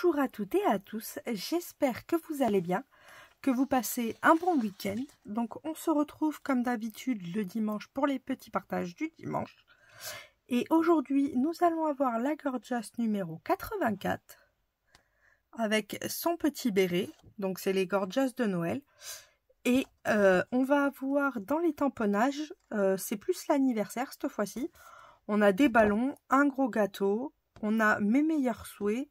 Bonjour à toutes et à tous, j'espère que vous allez bien, que vous passez un bon week-end. Donc on se retrouve comme d'habitude le dimanche pour les petits partages du dimanche. Et aujourd'hui nous allons avoir la Gorgeous numéro 84 avec son petit béret, donc c'est les Gorgeous de Noël. Et on va avoir dans les tamponnages, c'est plus l'anniversaire cette fois-ci. On a des ballons, un gros gâteau, on a mes meilleurs souhaits.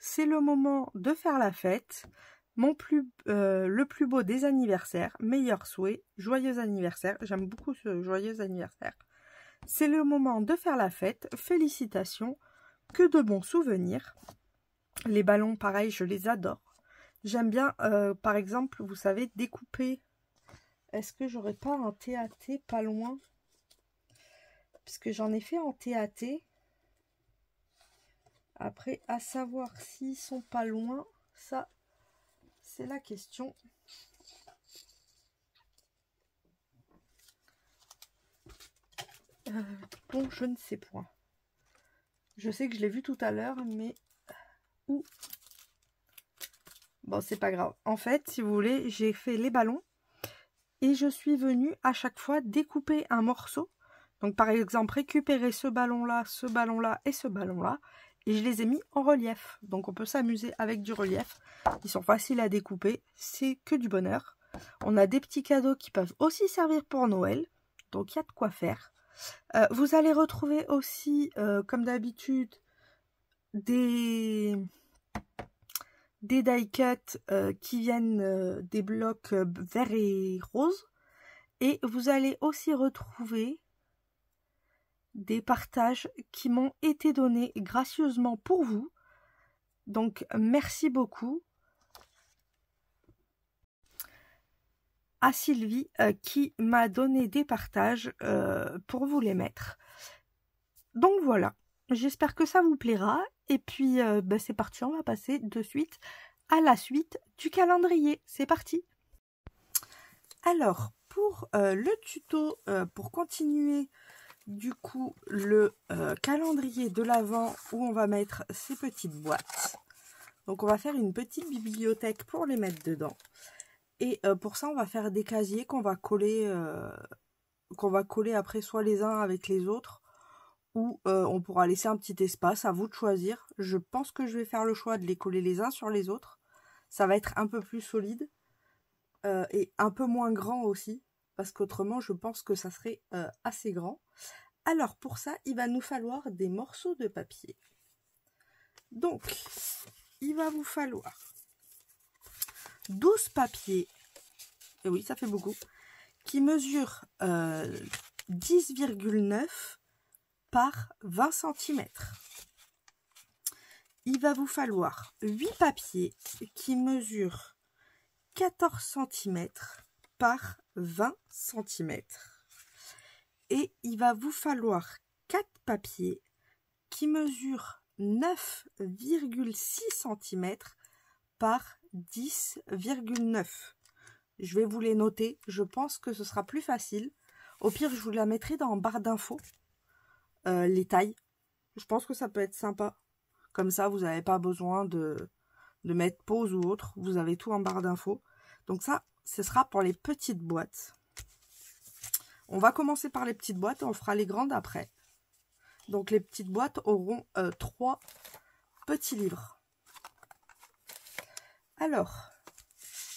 C'est le moment de faire la fête. Le plus beau des anniversaires, meilleurs souhaits, joyeux anniversaire. J'aime beaucoup ce joyeux anniversaire. C'est le moment de faire la fête. Félicitations, que de bons souvenirs. Les ballons, pareil, je les adore. J'aime bien, par exemple, vous savez, découper. Est-ce que j'aurais pas un TAT pas loin? Parce que j'en ai fait en TAT. Après, à savoir s'ils sont pas loin, ça, c'est la question. Bon, je ne sais point. Je sais que je l'ai vu tout à l'heure, mais où? Bon, c'est pas grave. En fait, si vous voulez, j'ai fait les ballons et je suis venue à chaque fois découper un morceau. Donc, par exemple, récupérer ce ballon-là et ce ballon-là. Et je les ai mis en relief. Donc, on peut s'amuser avec du relief. Ils sont faciles à découper. C'est que du bonheur. On a des petits cadeaux qui peuvent aussi servir pour Noël. Donc, il y a de quoi faire. Vous allez retrouver aussi, comme d'habitude, des die-cuts qui viennent des blocs verts et roses. Et vous allez aussi retrouver des partages qui m'ont été donnés gracieusement pour vous. Donc, merci beaucoup à Sylvie qui m'a donné des partages pour vous les mettre. Donc voilà, j'espère que ça vous plaira. Et puis, c'est parti, on va passer de suite à la suite du calendrier. C'est parti. Alors, pour le tuto, pour continuer du coup le calendrier de l'Avent où on va mettre ces petites boîtes. Donc on va faire une petite bibliothèque pour les mettre dedans. Et pour ça on va faire des casiers qu'on va coller après soit les uns avec les autres ou on pourra laisser un petit espace, à vous de choisir. Je pense que je vais faire le choix de les coller les uns sur les autres. Ça va être un peu plus solide et un peu moins grand aussi. Parce qu'autrement, je pense que ça serait assez grand. Alors, pour ça, il va nous falloir des morceaux de papier. Donc, il va vous falloir 12 papiers, et oui, ça fait beaucoup, qui mesurent 10,9 par 20 cm. Il va vous falloir 8 papiers qui mesurent 14 cm par 20 cm. Et il va vous falloir 4 papiers qui mesurent 9,6 cm par 10,9. Je vais vous les noter, je pense que ce sera plus facile. Au pire, je vous la mettrai dans barre d'infos, les tailles. Je pense que ça peut être sympa. Comme ça, vous n'avez pas besoin de mettre pause ou autre. Vous avez tout en barre d'infos. Donc ça, ce sera pour les petites boîtes. On va commencer par les petites boîtes et on fera les grandes après. Donc les petites boîtes auront 3 petits livres. Alors,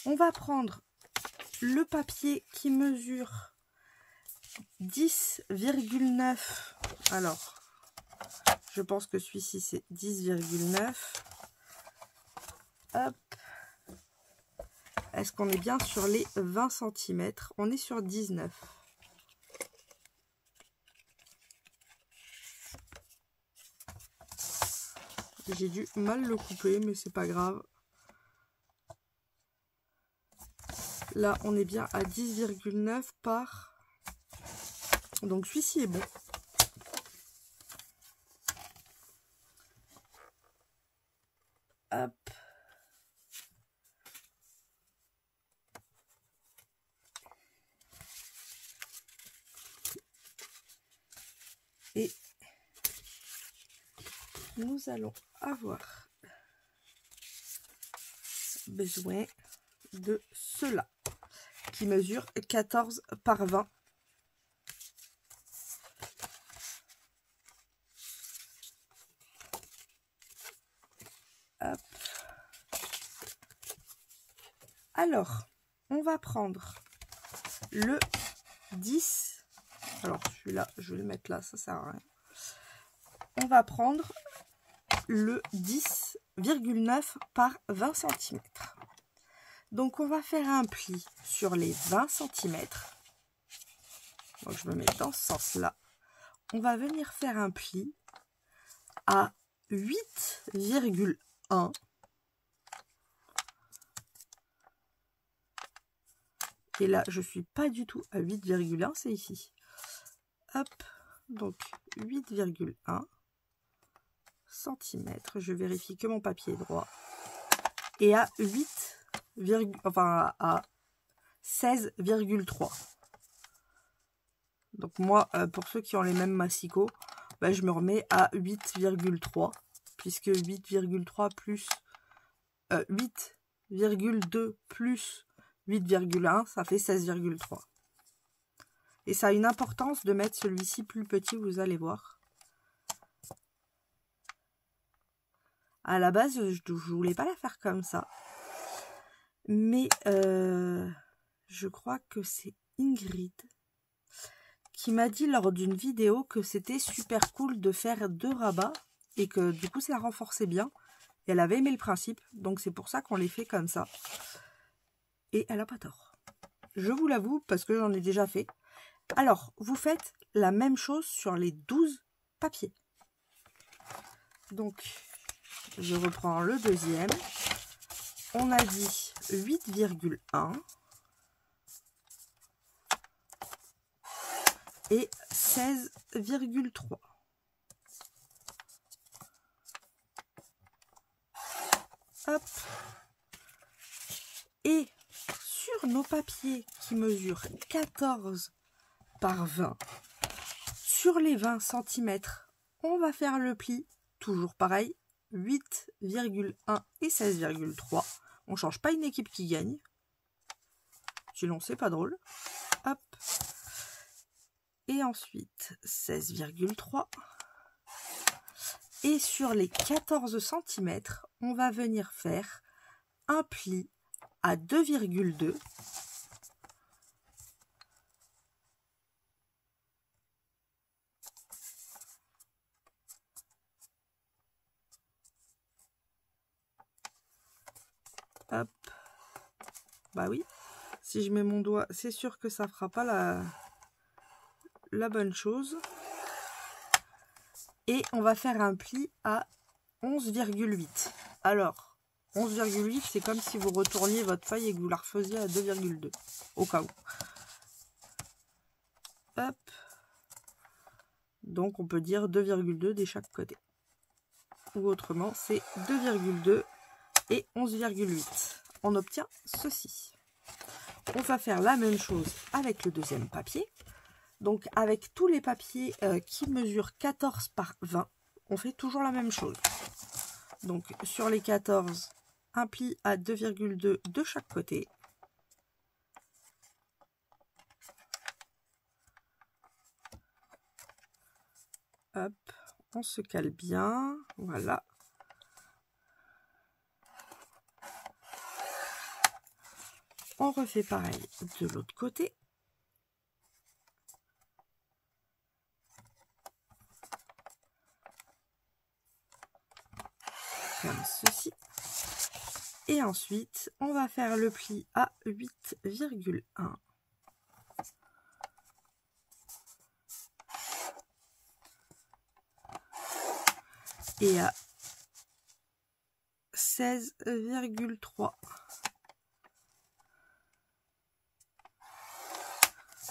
on va prendre le papier qui mesure 10,9. Alors, je pense que celui-ci c'est 10,9. Hop. Est-ce qu'on est bien sur les 20 cm? On est sur 19. J'ai dû mal le couper, mais c'est pas grave. Là, on est bien à 10,9 par... Donc, celui-ci est bon. Hop. Et nous allons avoir besoin de cela qui mesure 14 par 20. Hop. Alors, on va prendre le 10. Alors, celui-là, je vais le mettre là, ça sert à rien. On va prendre le 10,9 par 20 cm. Donc, on va faire un pli sur les 20 cm. Donc, je me mets dans ce sens-là. On va venir faire un pli à 8,1. Et là, je suis pas du tout à 8,1, c'est ici. Hop, donc 8,1 cm. Je vérifie que mon papier est droit. Et à 16,3. Donc moi, pour ceux qui ont les mêmes massicots, ben, je me remets à 8,3. Puisque 8,3 plus 8,2 plus 8,1, ça fait 16,3. Et ça a une importance de mettre celui-ci plus petit, vous allez voir. À la base, je voulais pas la faire comme ça. Mais je crois que c'est Ingrid qui m'a dit lors d'une vidéo que c'était super cool de faire 2 rabats. Et que du coup, ça renforçait bien. Et elle avait aimé le principe. Donc c'est pour ça qu'on les fait comme ça. Et elle n'a pas tort. Je vous l'avoue parce que j'en ai déjà fait. Alors, vous faites la même chose sur les 12 papiers. Donc, je reprends le deuxième. On a dit 8,1 et 16,3. Hop. Et sur nos papiers qui mesurent 14 par 20, sur les 20 cm, on va faire le pli, toujours pareil, 8,1 et 16,3. On ne change pas une équipe qui gagne. Sinon, c'est pas drôle. Hop. Et ensuite, 16,3. Et sur les 14 cm, on va venir faire un pli à 2,2. Hop. Bah oui, si je mets mon doigt, c'est sûr que ça fera pas la bonne chose. Et on va faire un pli à 11,8. Alors, 11,8, c'est comme si vous retourniez votre feuille et que vous la refaisiez à 2,2. Au cas où. Hop. Donc, on peut dire 2,2 de chaque côté. Ou autrement, c'est 2,2 et 11,8. On obtient ceci. On va faire la même chose avec le deuxième papier. Donc, avec tous les papiers qui mesurent 14 par 20, on fait toujours la même chose. Donc, sur les 14, un pli à 2,2 de chaque côté. Hop, on se cale bien. Voilà. On refait pareil de l'autre côté. Comme ceci. Et ensuite, on va faire le pli à 8,1. Et à 16,3.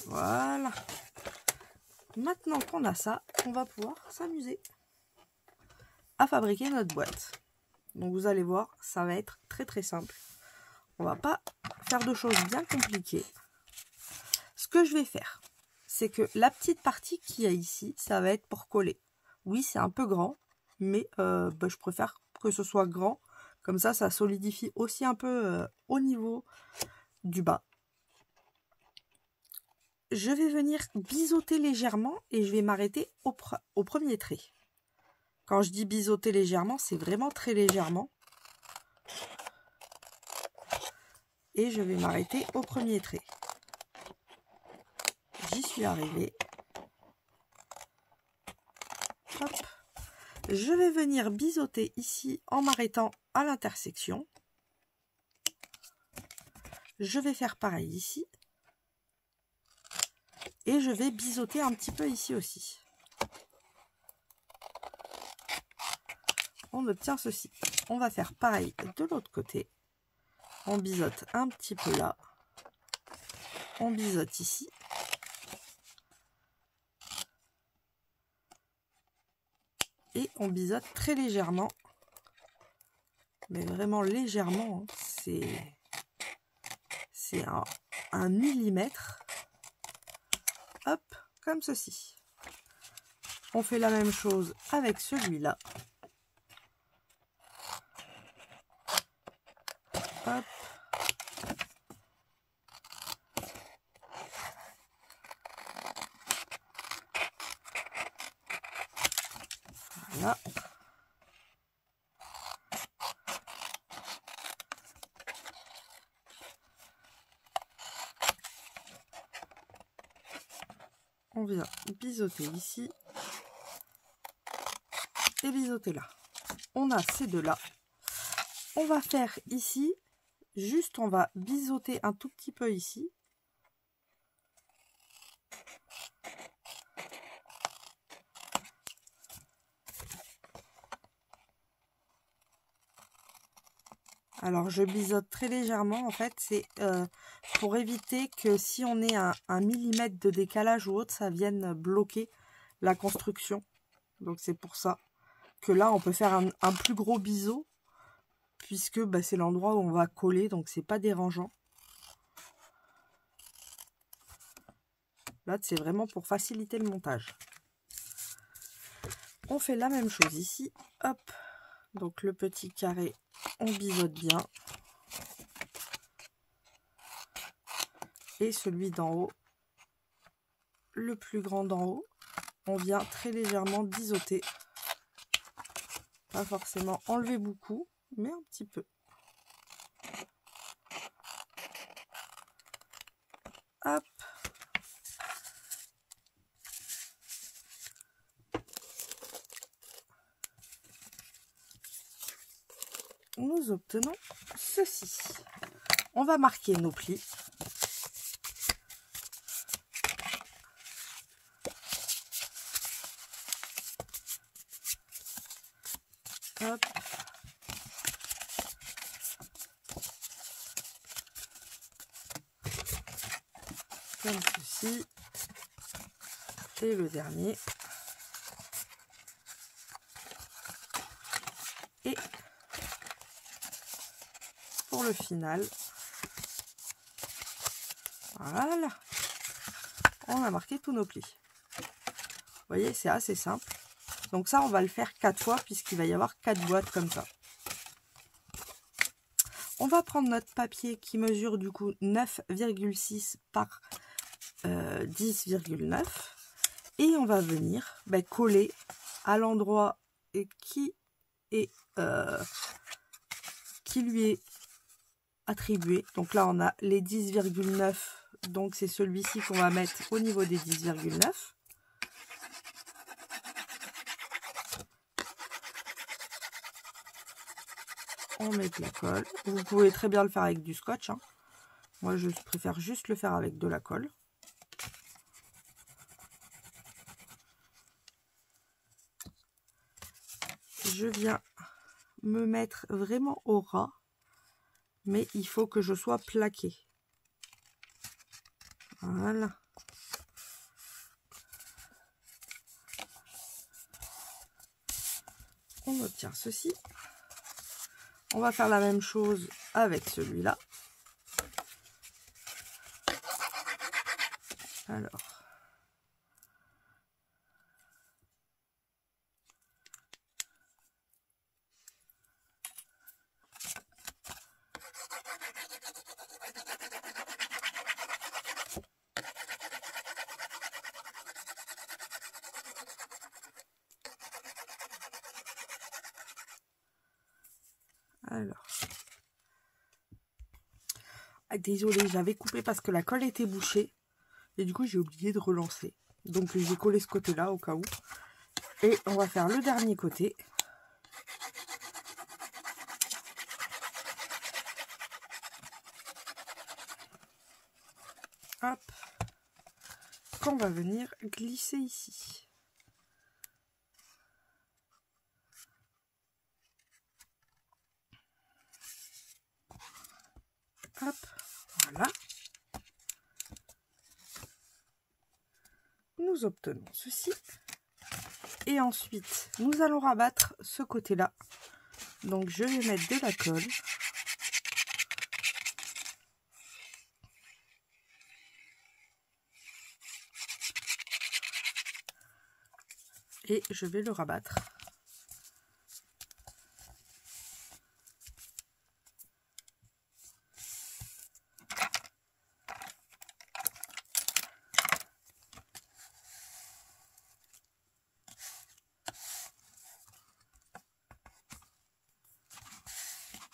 Voilà. Maintenant qu'on a ça, on va pouvoir s'amuser à fabriquer notre boîte. Donc vous allez voir, ça va être très très simple. On va pas faire de choses bien compliquées. Ce que je vais faire, c'est que la petite partie qu'il y a ici, ça va être pour coller. Oui, c'est un peu grand, mais je préfère que ce soit grand. Comme ça solidifie aussi un peu au niveau du bas. Je vais venir biseauter légèrement et je vais m'arrêter au premier trait. Quand je dis biseauter légèrement, c'est vraiment très légèrement. Et je vais m'arrêter au premier trait. J'y suis arrivée. Hop. Je vais venir biseauter ici en m'arrêtant à l'intersection. Je vais faire pareil ici. Et je vais biseauter un petit peu ici aussi. On obtient ceci. On va faire pareil de l'autre côté. On biseaute un petit peu là. On biseaute ici. Et on biseaute très légèrement. Mais vraiment légèrement. C'est un millimètre. Hop, comme ceci. On fait la même chose avec celui-là. Hop. Voilà. On vient biseauter ici et biseauter là. On a ces deux là. On va faire ici, juste on va biseauter un tout petit peu ici. Alors je biseaute très légèrement, en fait c'est pour éviter que si on est à 1 millimètre de décalage ou autre, ça vienne bloquer la construction. Donc c'est pour ça que là on peut faire un plus gros biseau, puisque bah, c'est l'endroit où on va coller, donc c'est pas dérangeant. Là c'est vraiment pour faciliter le montage. On fait la même chose ici, hop, donc le petit carré, on biseaute bien. Et celui d'en haut, le plus grand d'en haut, on vient très légèrement biseauter. Pas forcément enlever beaucoup, mais un petit peu. Hop. Nous obtenons ceci. On va marquer nos plis. Hop. Comme ceci. Et le dernier. Et pour le final, voilà, on a marqué tous nos plis. Vous voyez, c'est assez simple. Donc ça, on va le faire 4 fois puisqu'il va y avoir 4 boîtes comme ça. On va prendre notre papier qui mesure du coup 9,6 par 10,9 et on va venir coller à l'endroit qui lui est attribué. Donc là, on a les 10,9, donc c'est celui-ci qu'on va mettre au niveau des 10,9. On met de la colle. Vous pouvez très bien le faire avec du scotch, hein. Moi, je préfère juste le faire avec de la colle. Je viens me mettre vraiment au ras, mais il faut que je sois plaqué. Voilà. On obtient ceci. On va faire la même chose avec celui-là. Alors. Alors. Ah, désolée, j'avais coupé parce que la colle était bouchée. Et du coup, j'ai oublié de relancer. Donc, j'ai collé ce côté-là au cas où. Et on va faire le dernier côté. Hop. Qu'on va venir glisser ici. Hop, voilà. Nous obtenons ceci. Et ensuite, nous allons rabattre ce côté-là. Donc, je vais mettre de la colle. Et je vais le rabattre.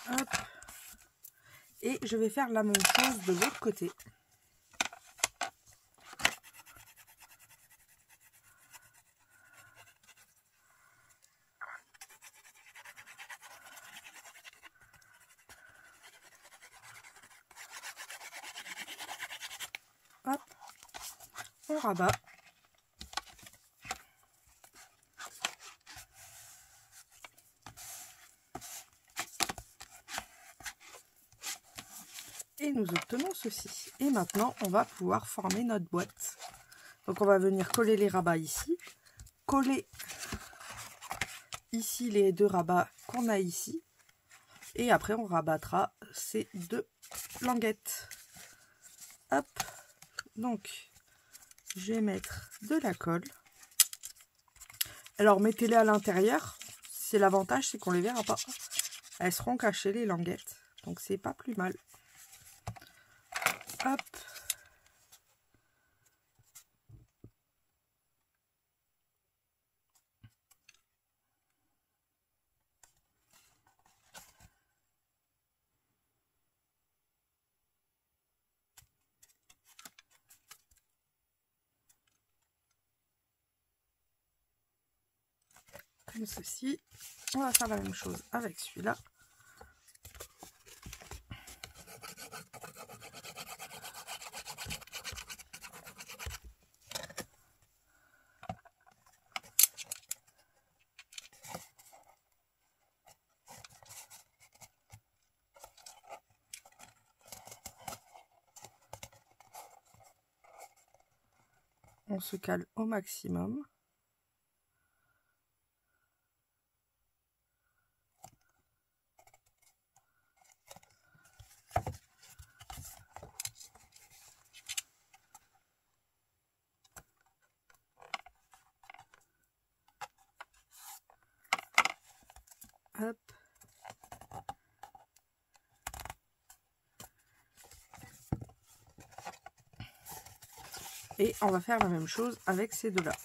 Hop. Et je vais faire la même chose de l'autre côté. Hop. On rabat. Et nous obtenons ceci. Et maintenant, on va pouvoir former notre boîte. Donc, on va venir coller les rabats ici. Coller ici les deux rabats qu'on a ici. Et après, on rabattra ces deux languettes. Hop. Donc, je vais mettre de la colle. Alors, mettez-les à l'intérieur. C'est l'avantage, c'est qu'on les verra pas. Elles seront cachées, les languettes. Donc, c'est pas plus mal. Hop. Comme ceci. On va faire la même chose avec celui-là. On se cale au maximum. Hop. Et on va faire la même chose avec ces deux-là.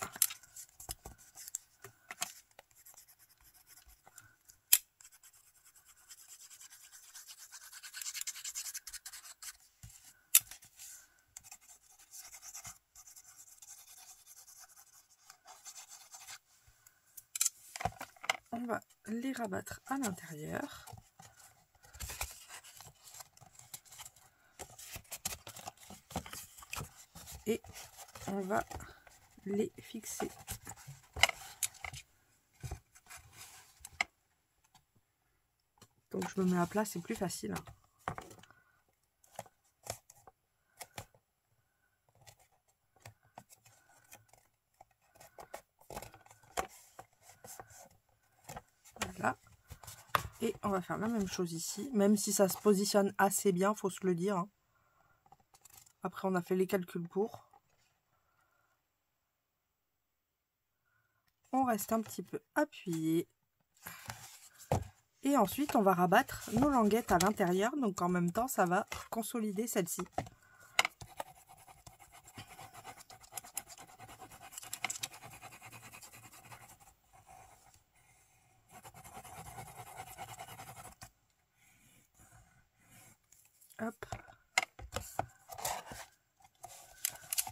On va les rabattre à l'intérieur. Et on va les fixer. Donc je me mets à plat, c'est plus facile. Voilà. Et on va faire la même chose ici, même si ça se positionne assez bien, faut se le dire. Hein. Après on a fait les calculs pour. On reste un petit peu appuyé. Et ensuite, on va rabattre nos languettes à l'intérieur. Donc, en même temps, ça va consolider celle-ci.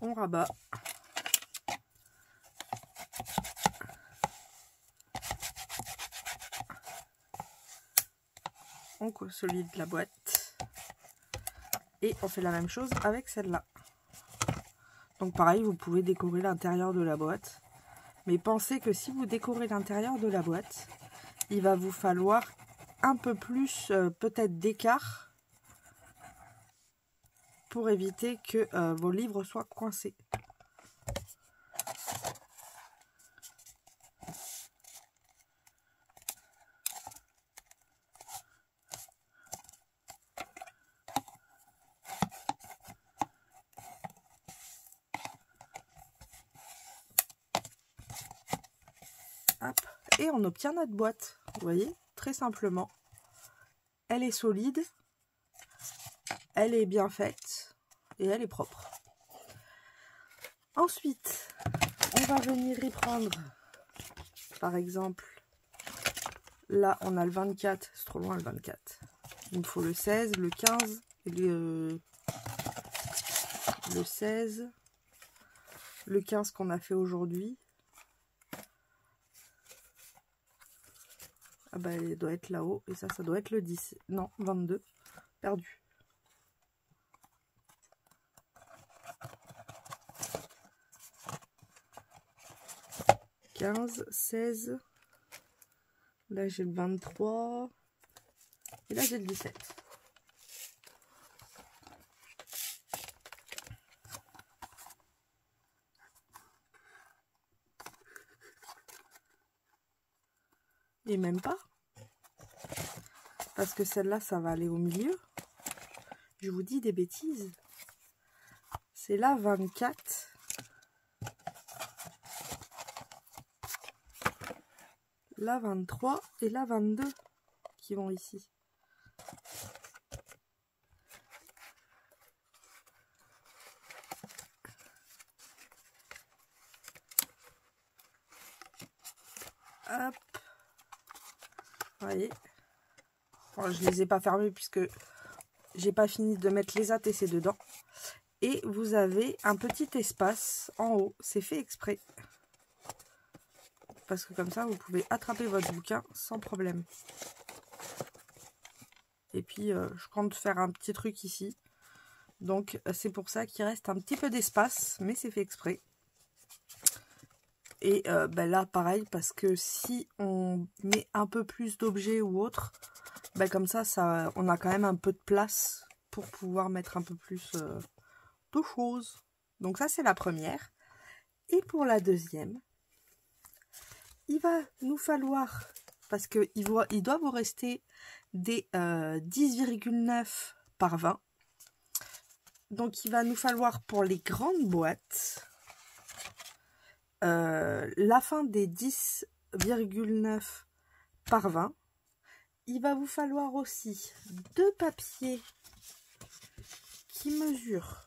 on rabat. On consolide la boîte. Et on fait la même chose avec celle-là. Donc pareil, vous pouvez décorer l'intérieur de la boîte. Mais pensez que si vous décorez l'intérieur de la boîte, il va vous falloir un peu plus peut-être d'écart pour éviter que vos livres soient coincés. Hop, et on obtient notre boîte, vous voyez, très simplement. Elle est solide, elle est bien faite et elle est propre. Ensuite, on va venir y prendre, par exemple, là on a le 24, c'est trop loin le 24. Il me faut le 16, le 15, et le 16, le 15 qu'on a fait aujourd'hui. Ah bah elle doit être là-haut, et ça doit être le 10. Non, 22. Perdu. « 15, 16. Là j'ai le 23. Et là j'ai le 17. Et même pas. Parce que celle-là, ça va aller au milieu. Je vous dis des bêtises. C'est là 24. Là 23 et là 22 qui vont ici. Hop. Vous voyez. Bon, je les ai pas fermés puisque j'ai pas fini de mettre les ATC dedans. Et vous avez un petit espace en haut. C'est fait exprès. Parce que comme ça, vous pouvez attraper votre bouquin sans problème. Et puis, je compte faire un petit truc ici. Donc, c'est pour ça qu'il reste un petit peu d'espace. Mais c'est fait exprès. Et ben là, pareil, parce que si on met un peu plus d'objets ou autre, ben comme ça, on a quand même un peu de place pour pouvoir mettre un peu plus de choses. Donc ça, c'est la première. Et pour la deuxième, il va nous falloir, parce qu'il doit vous rester des 10,9 par 20. Donc il va nous falloir pour les grandes boîtes, la fin des 10,9 par 20. Il va vous falloir aussi 2 papiers qui mesurent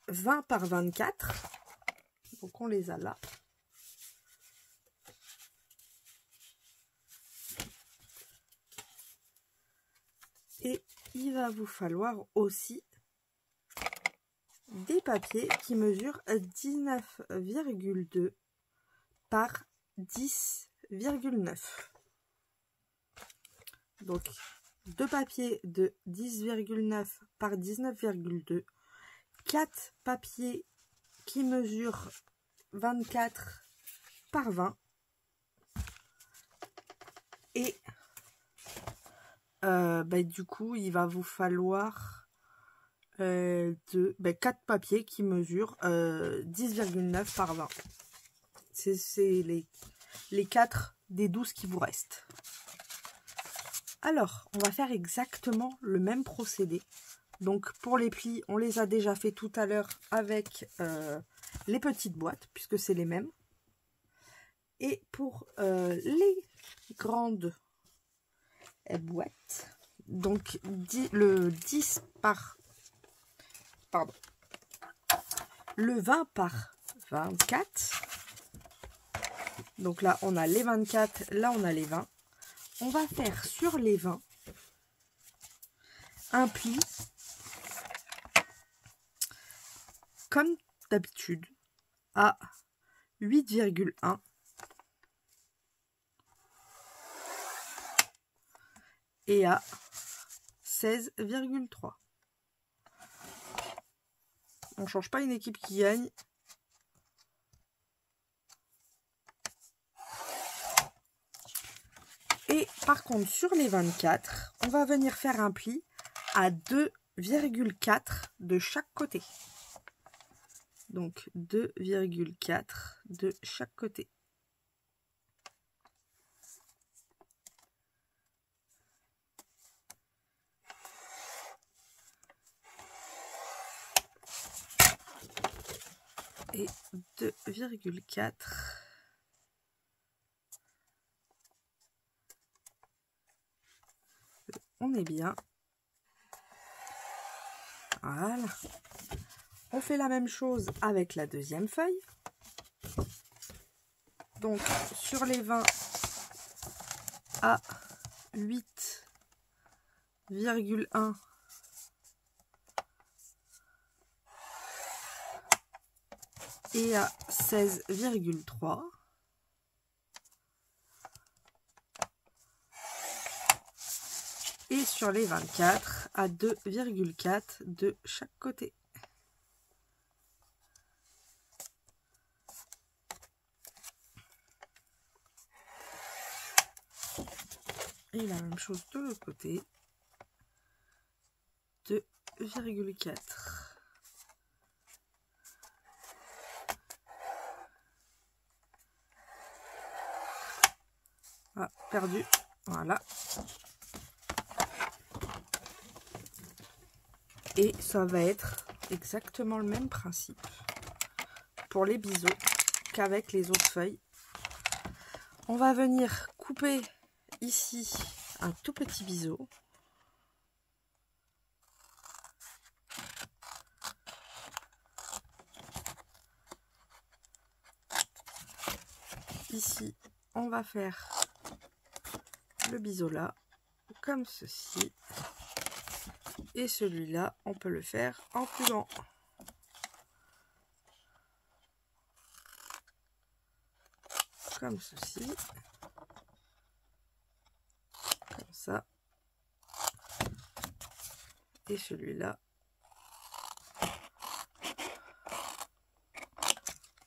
20 par 24. Donc on les a là. Et il va vous falloir aussi des papiers qui mesurent 19,2 par 10,9. Donc 2 papiers de 10,9 par 19,2. 4 papiers qui mesurent 24 par 20. Et du coup, il va vous falloir 4 papiers qui mesurent 10,9 par 20. C'est les 4 des 12 qui vous restent. Alors, on va faire exactement le même procédé. Donc, pour les plis, on les a déjà fait tout à l'heure avec les petites boîtes, puisque c'est les mêmes. Et pour les grandes boîtes, donc le 10 par... Pardon. Le 20 par 24. Donc là, on a les 24, là, on a les 20. On va faire sur les 20 un pli comme d'habitude à 8,1 et à 16,3. On ne change pas une équipe qui gagne. Et par contre, sur les 24, on va venir faire un pli à 2,4 de chaque côté. Donc 2,4 de chaque côté. Et 2,4. On est bien. Voilà. On fait la même chose avec la deuxième feuille. Donc sur les 20 à 8,1 et à 16,3. Et sur les 24 à 2,4 de chaque côté. Et la même chose de l'autre côté. 2,4. Ah, perdu. Voilà. Et ça va être exactement le même principe pour les biseaux qu'avec les autres feuilles. On va venir couper ici un tout petit biseau. Ici, on va faire le biseau là, comme ceci. Et celui-là, on peut le faire en plus grand. Comme ceci. Comme ça. Et celui-là.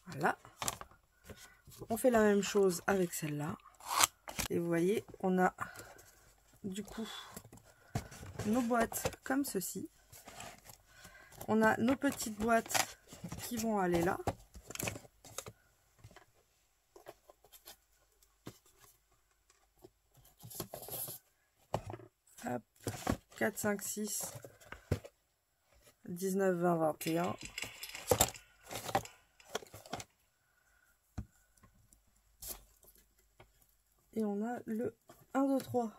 Voilà. On fait la même chose avec celle-là. Et vous voyez, on a du coup nos boîtes comme ceci. On a nos petites boîtes qui vont aller là. Hop, 4, 5, 6, 19, 20, 21. Et on a le 1, 2, 3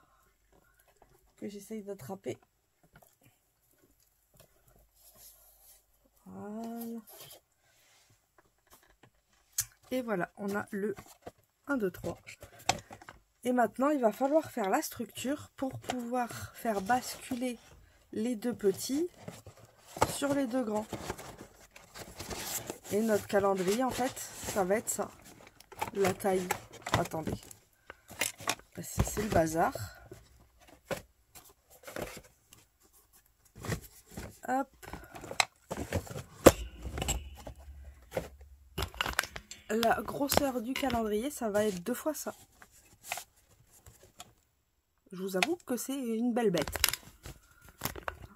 que j'essaye d'attraper. Voilà. Et voilà, on a le 1, 2, 3. Et maintenant, il va falloir faire la structure pour pouvoir faire basculer les deux petits sur les deux grands. Et notre calendrier, en fait, ça va être ça. La taille. Attendez. C'est le bazar. Hop. La grosseur du calendrier, ça va être 2 fois ça. Je vous avoue que c'est une belle bête.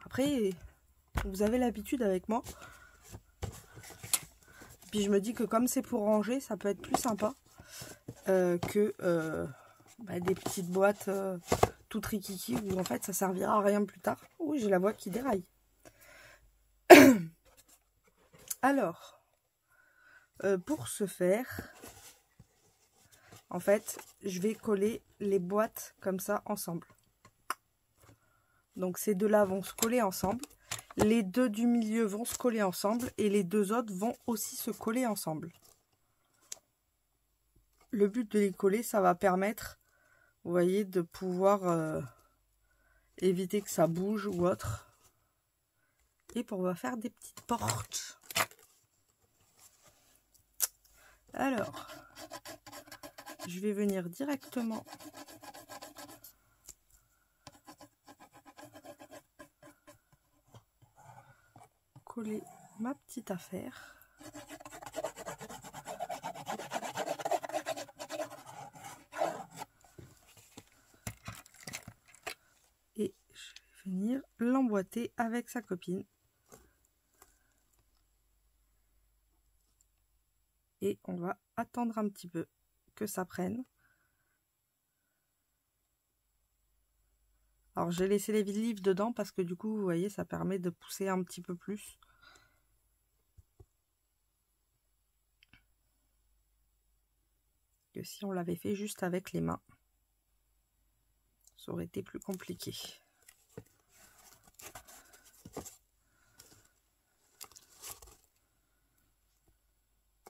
Après, vous avez l'habitude avec moi. Puis je me dis que comme c'est pour ranger, ça peut être plus sympa que des petites boîtes toutes rikiki où en fait ça servira à rien plus tard. Oui, j'ai la voix qui déraille. Alors, pour ce faire, en fait, je vais coller les boîtes comme ça ensemble. Donc ces deux-là vont se coller ensemble. Les deux du milieu vont se coller ensemble et les deux autres vont aussi se coller ensemble. Le but de les coller, ça va permettre, vous voyez, de pouvoir éviter que ça bouge ou autre. Et on va faire des petites portes. Alors, je vais venir directement coller ma petite affaire. Et je vais venir l'emboîter avec sa copine. Et on va attendre un petit peu que ça prenne. Alors j'ai laissé les livres dedans parce que du coup, vous voyez, ça permet de pousser un petit peu plus. Que si on l'avait fait juste avec les mains, ça aurait été plus compliqué.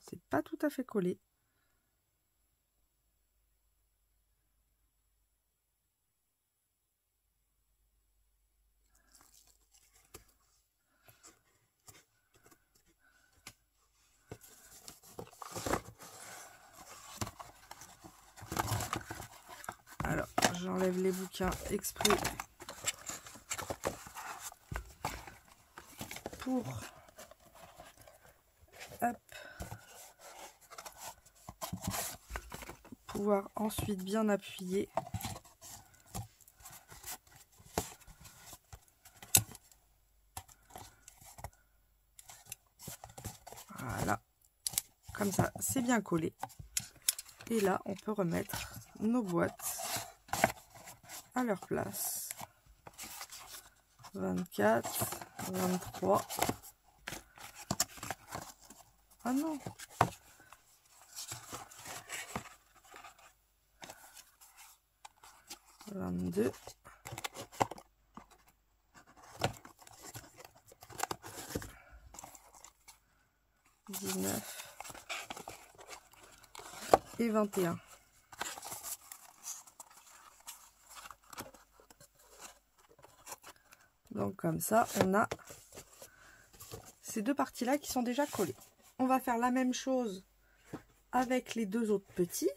C'est pas tout à fait collé. Alors, j'enlève les bouquins exprès pour pouvoir ensuite bien appuyer. Voilà, comme ça, c'est bien collé. Et là, on peut remettre nos boîtes à leur place. 24, 23. Ah non! 22. 19 et 21. Donc comme ça, on a ces deux parties-là qui sont déjà collées. On va faire la même chose avec les deux autres petits.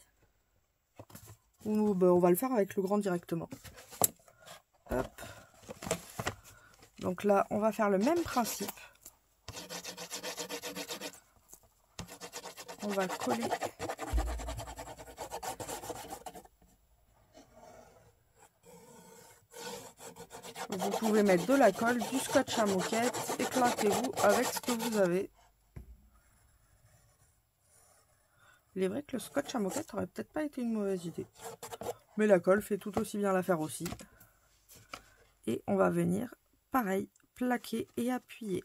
Ou ben, on va le faire avec le grand directement. Hop. Donc là, on va faire le même principe. On va coller. Vous pouvez mettre de la colle, du scotch à moquette, éclatez-vous avec ce que vous avez. Il est vrai que le scotch à moquette aurait peut-être pas été une mauvaise idée. Mais la colle fait tout aussi bien l'affaire aussi. Et on va venir, pareil, plaquer et appuyer.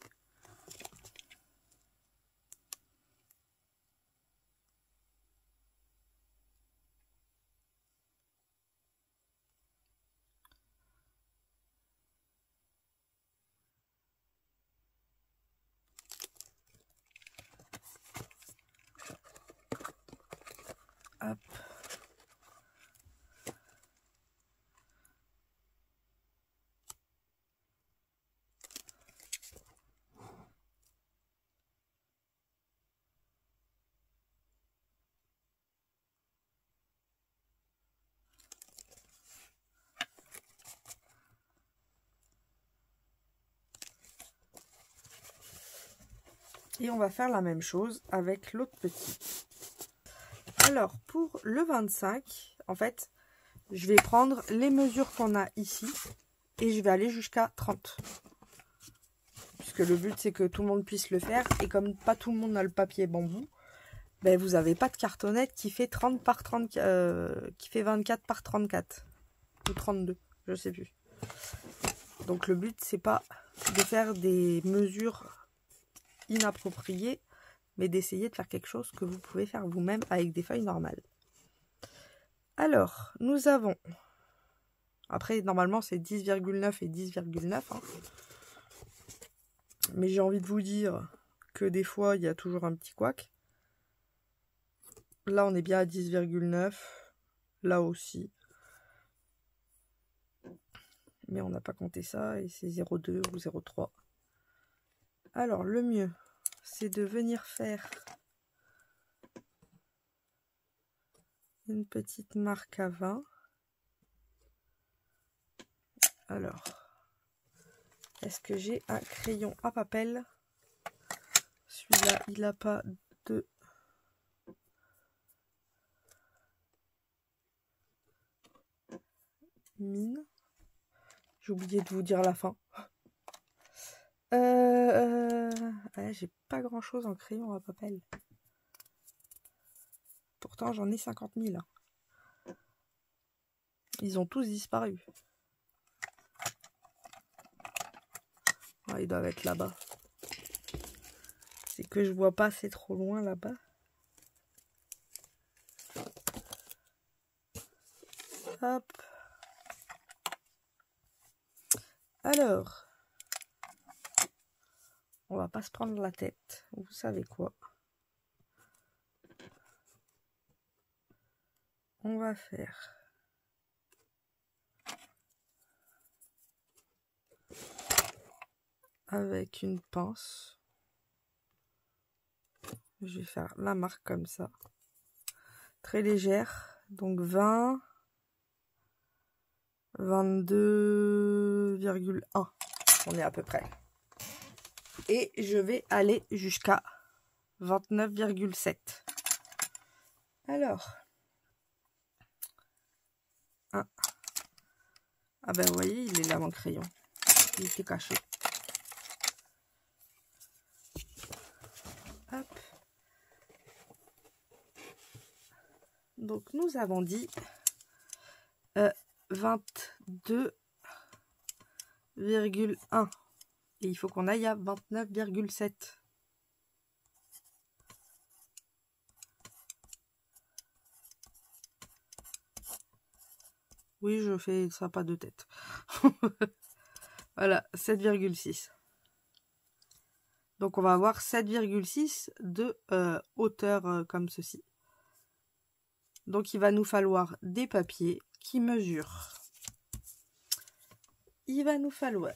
Hop. Et on va faire la même chose avec l'autre petit. Alors, pour le 25, en fait, je vais prendre les mesures qu'on a ici et je vais aller jusqu'à 30. Puisque le but, c'est que tout le monde puisse le faire. Et comme pas tout le monde a le papier bambou, ben, vous n'avez pas de cartonnette qui fait 30 par 30, qui fait 24 par 34. Ou 32, je sais plus. Donc le but, c'est pas de faire des mesures inappropriées, mais d'essayer de faire quelque chose que vous pouvez faire vous-même avec des feuilles normales. Alors, nous avons... Après, normalement, c'est 10,9 et 10,9. Hein. Mais j'ai envie de vous dire que des fois, il y a toujours un petit couac. Là, on est bien à 10,9. Là aussi. Mais on n'a pas compté ça et c'est 0,2 ou 0,3. Alors, le mieux, c'est de venir faire une petite marque à 20. Alors, est-ce que j'ai un crayon à papel? Celui-là, il n'a pas de... mine. J'ai oublié de vous dire la fin. Ouais, j'ai pas grand chose en crayon à papel. Pourtant j'en ai 50 000. Ils ont tous disparu. Ouais, ils doivent être là-bas. C'est que je vois pas, c'est trop loin là-bas. Hop. Alors, on va pas se prendre la tête. Vous savez quoi? On va faire avec une pince. Je vais faire la marque comme ça. Très légère. Donc 20, 22,1. On est à peu près. Et je vais aller jusqu'à 29,7. Alors. Ah ben vous voyez, il est là mon crayon. Il était caché. Hop. Donc nous avons dit 22,1. Et il faut qu'on aille à 29,7. Oui, je fais ça pas de tête. Voilà, 7,6. Donc on va avoir 7,6 de hauteur comme ceci. Donc il va nous falloir des papiers qui mesurent. Il va nous falloir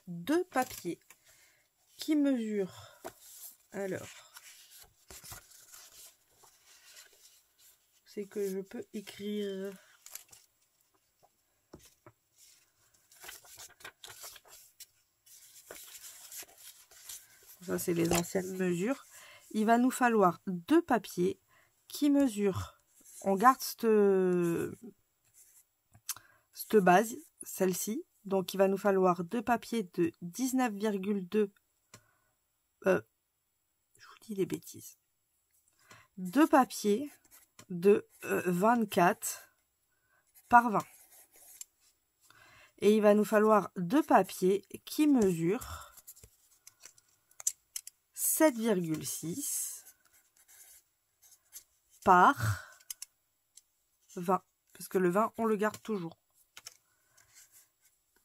2 papiers qui mesurent. Alors, c'est que je peux écrire. Ça, c'est les anciennes mesures. Il va nous falloir 2 papiers qui mesurent. On garde cette base, celle-ci. Donc, il va nous falloir 2 papiers de 19,2. Je vous dis des bêtises. 2 papiers de 24 par 20. Et il va nous falloir 2 papiers qui mesurent 7,6 par 20. Parce que le 20, on le garde toujours.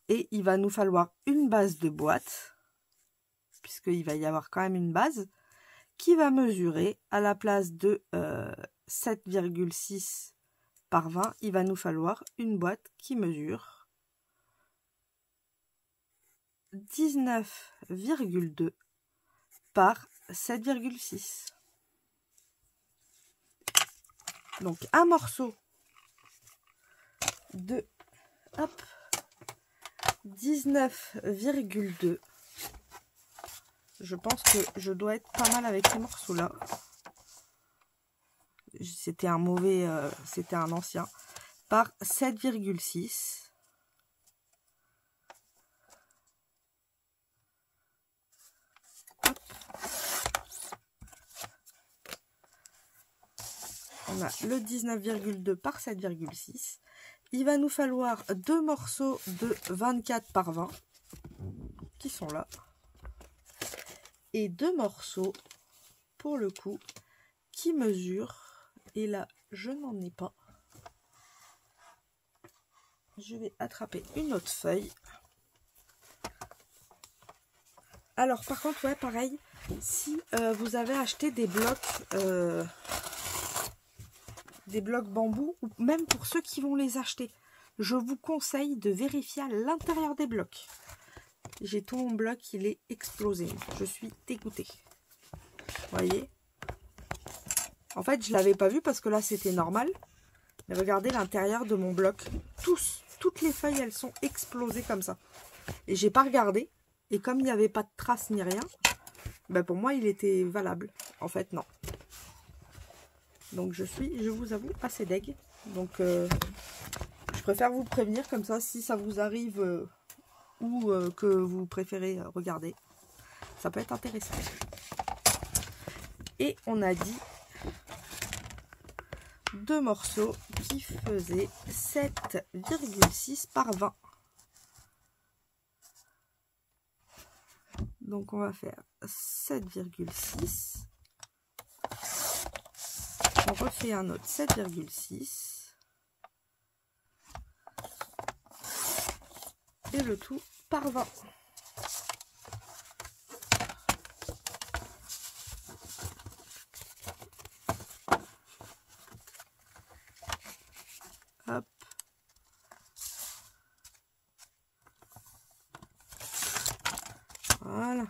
Et il va nous falloir une base de boîte, puisqu'il va y avoir quand même une base, qui va mesurer à la place de 7,6 par 20, il va nous falloir une boîte qui mesure 19,2 par 7,6. Donc un morceau de 19,2. Je pense que je dois être pas mal avec ces morceaux-là. C'était un mauvais, c'était un ancien. Par 7,6. On a le 19,2 par 7,6. Il va nous falloir 2 morceaux de 24 par 20 qui sont là. Et 2 morceaux, pour le coup, qui mesurent. Et là, je n'en ai pas. Je vais attraper une autre feuille. Alors, par contre, ouais, pareil, si vous avez acheté des blocs bambou, ou même pour ceux qui vont les acheter, je vous conseille de vérifier à l'intérieur des blocs. J'ai tout mon bloc, il est explosé. Je suis dégoûtée. Vous voyez? En fait, je ne l'avais pas vu parce que là, c'était normal. Mais regardez l'intérieur de mon bloc. Toutes les feuilles, elles sont explosées comme ça. Et j'ai pas regardé. Et comme il n'y avait pas de traces ni rien, ben pour moi, il était valable. En fait, non. Donc, je vous avoue, assez deg. Donc, je préfère vous prévenir comme ça, si ça vous arrive ou que vous préférez regarder. Ça peut être intéressant. Et on a dit 2 morceaux qui faisaient 7,6 par 20. Donc on va faire 7,6. On refait un autre 7,6. Et le tout par 20. Hop. Voilà.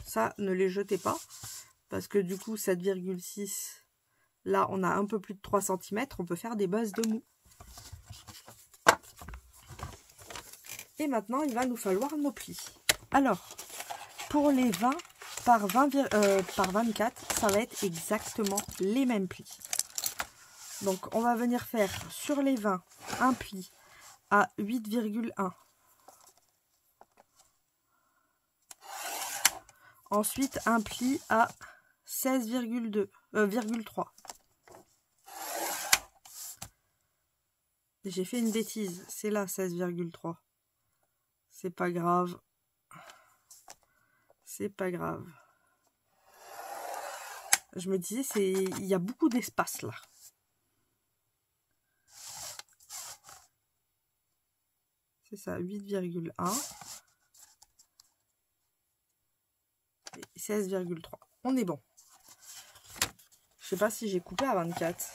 Ça, ne les jetez pas. Parce que du coup, 7,6, là, on a un peu plus de 3 cm. On peut faire des bases de mou. Et maintenant, il va nous falloir nos plis. Alors, pour les 20 par 24, ça va être exactement les mêmes plis. Donc, on va venir faire sur les 20 un pli à 8,1. Ensuite, un pli à 16,3. J'ai fait une bêtise, c'est là 16,3. C'est pas grave. C'est pas grave. Je me disais, il y a beaucoup d'espace là. C'est ça, 8,1. 16,3. On est bon. Je sais pas si j'ai coupé à 24.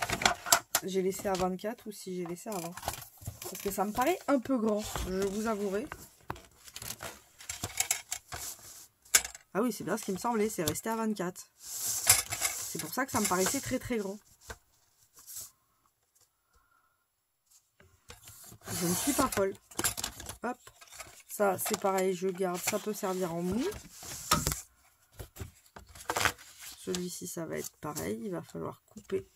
J'ai laissé à 24 ou si j'ai laissé à 20. Parce que ça me paraît un peu grand, je vous avouerai. Ah oui, c'est bien ce qui me semblait, c'est resté à 24. C'est pour ça que ça me paraissait très très grand. Je ne suis pas folle. Hop. Ça, c'est pareil, je garde. Ça peut servir en mou. Celui-ci, ça va être pareil. Il va falloir couper.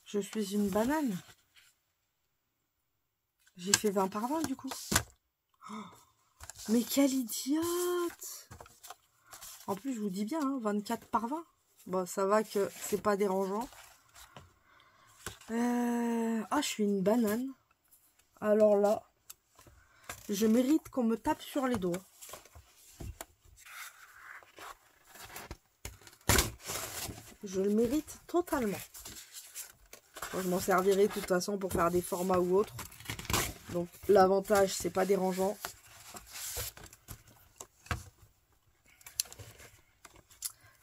Je suis une banane. J'ai fait 20 par 20 du coup. Oh, mais quelle idiote! En plus, je vous dis bien, hein, 24 par 20. Bon, ça va que c'est pas dérangeant. Ah, je suis une banane. Alors là, je mérite qu'on me tape sur les doigts. Je le mérite totalement. Bon, je m'en servirai de toute façon pour faire des formats ou autres. Donc l'avantage, c'est pas dérangeant.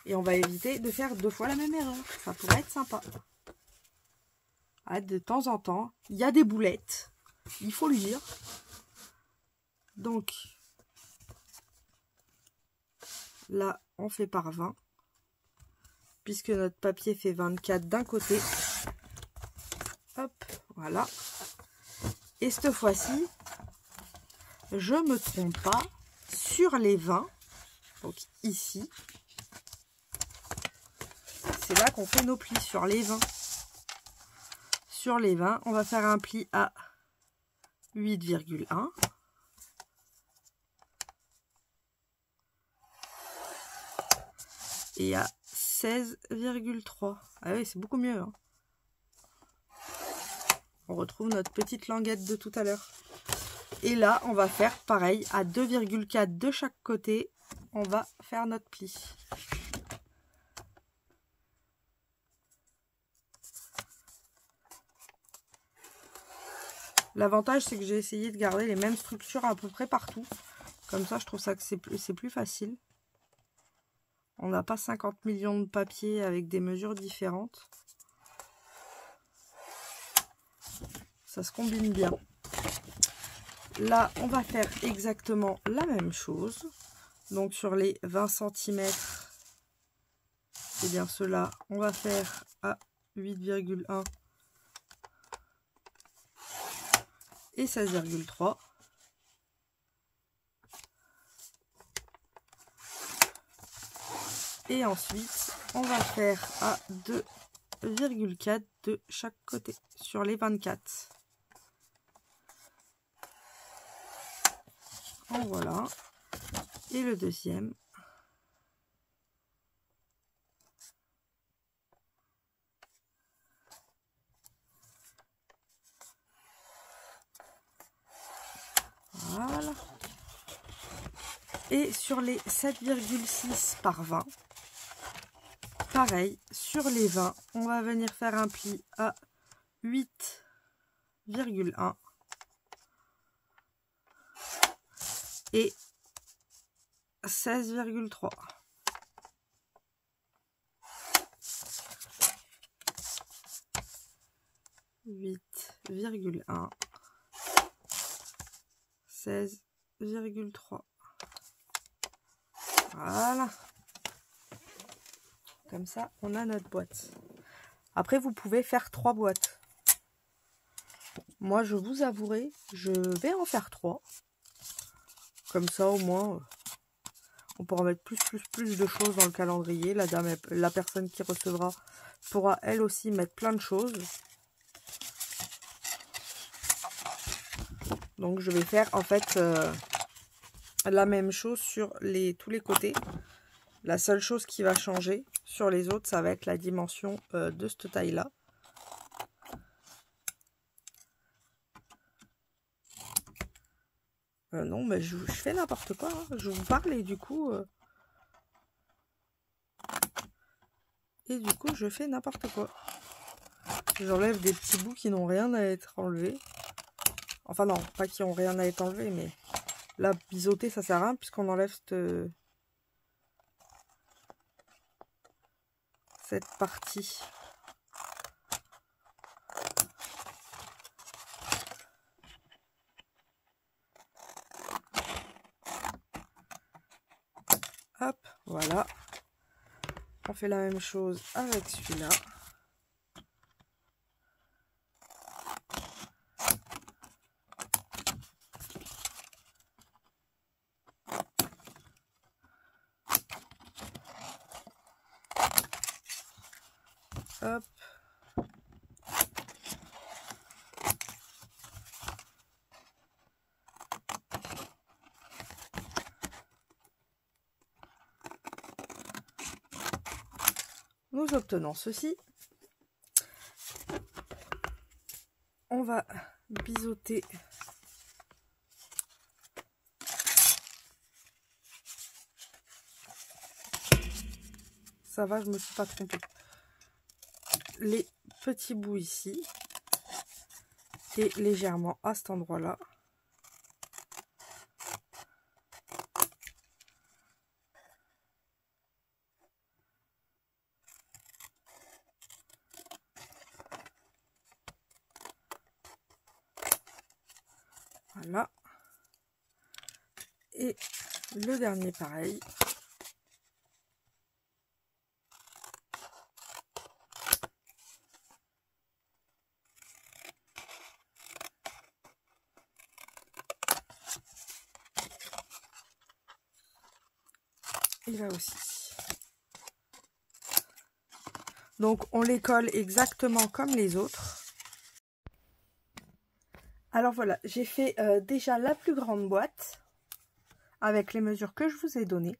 Et on va éviter de faire 2 fois la même erreur. Ça pourrait être sympa. Ah, de temps en temps, il y a des boulettes. Il faut le dire. Donc, là, on fait par 20. Puisque notre papier fait 24 d'un côté. Hop, voilà. Et cette fois-ci, je ne me trompe pas. Sur les 20, donc ici, c'est là qu'on fait nos plis sur les 20. Sur les 20, on va faire un pli à 8,1. Et à 16,3. Ah oui, c'est beaucoup mieux. Hein. On retrouve notre petite languette de tout à l'heure. Et là, on va faire pareil, à 2,4 de chaque côté. On va faire notre pli. L'avantage, c'est que j'ai essayé de garder les mêmes structures à peu près partout. Comme ça, je trouve ça que c'est plus facile. On n'a pas 50 millions de papiers avec des mesures différentes. Ça se combine bien. Là, on va faire exactement la même chose. Donc, sur les 20 cm, c'est bien cela. On va faire à 8,1 et 16,3. Et ensuite, on va faire à 2,4 de chaque côté sur les 24. En voilà. Et le deuxième. Voilà. Et sur les 7,6 par 20. Pareil, sur les 20, on va venir faire un pli à 8,1 et 16,3. Huit virgule un, 16,3. Voilà. Comme ça, on a notre boîte. Après, vous pouvez faire 3 boîtes. Moi, je vous avouerai, je vais en faire 3. Comme ça, au moins, on pourra mettre plus de choses dans le calendrier. La personne qui recevra pourra elle aussi mettre plein de choses. Donc, je vais faire en fait la même chose sur tous les côtés. La seule chose qui va changer sur les autres, ça va être la dimension de cette taille-là. Non, mais je fais n'importe quoi. Hein. Je vous parle et du coup... je fais n'importe quoi. J'enlève des petits bouts qui n'ont rien à être enlevés. Enfin non, pas qui n'ont rien à être enlevés, mais... Là, biseauter, ça sert à rien puisqu'on enlève cette partie. Hop, voilà. On fait la même chose avec celui-là. Hop. Nous obtenons ceci. On va biseauter ça va, je me suis pas trompée. Les petits bouts ici et légèrement à cet endroit-là. Voilà. Et le dernier pareil. Et là aussi. Donc on les colle exactement comme les autres. Alors voilà, j'ai fait déjà la plus grande boîte avec les mesures que je vous ai données.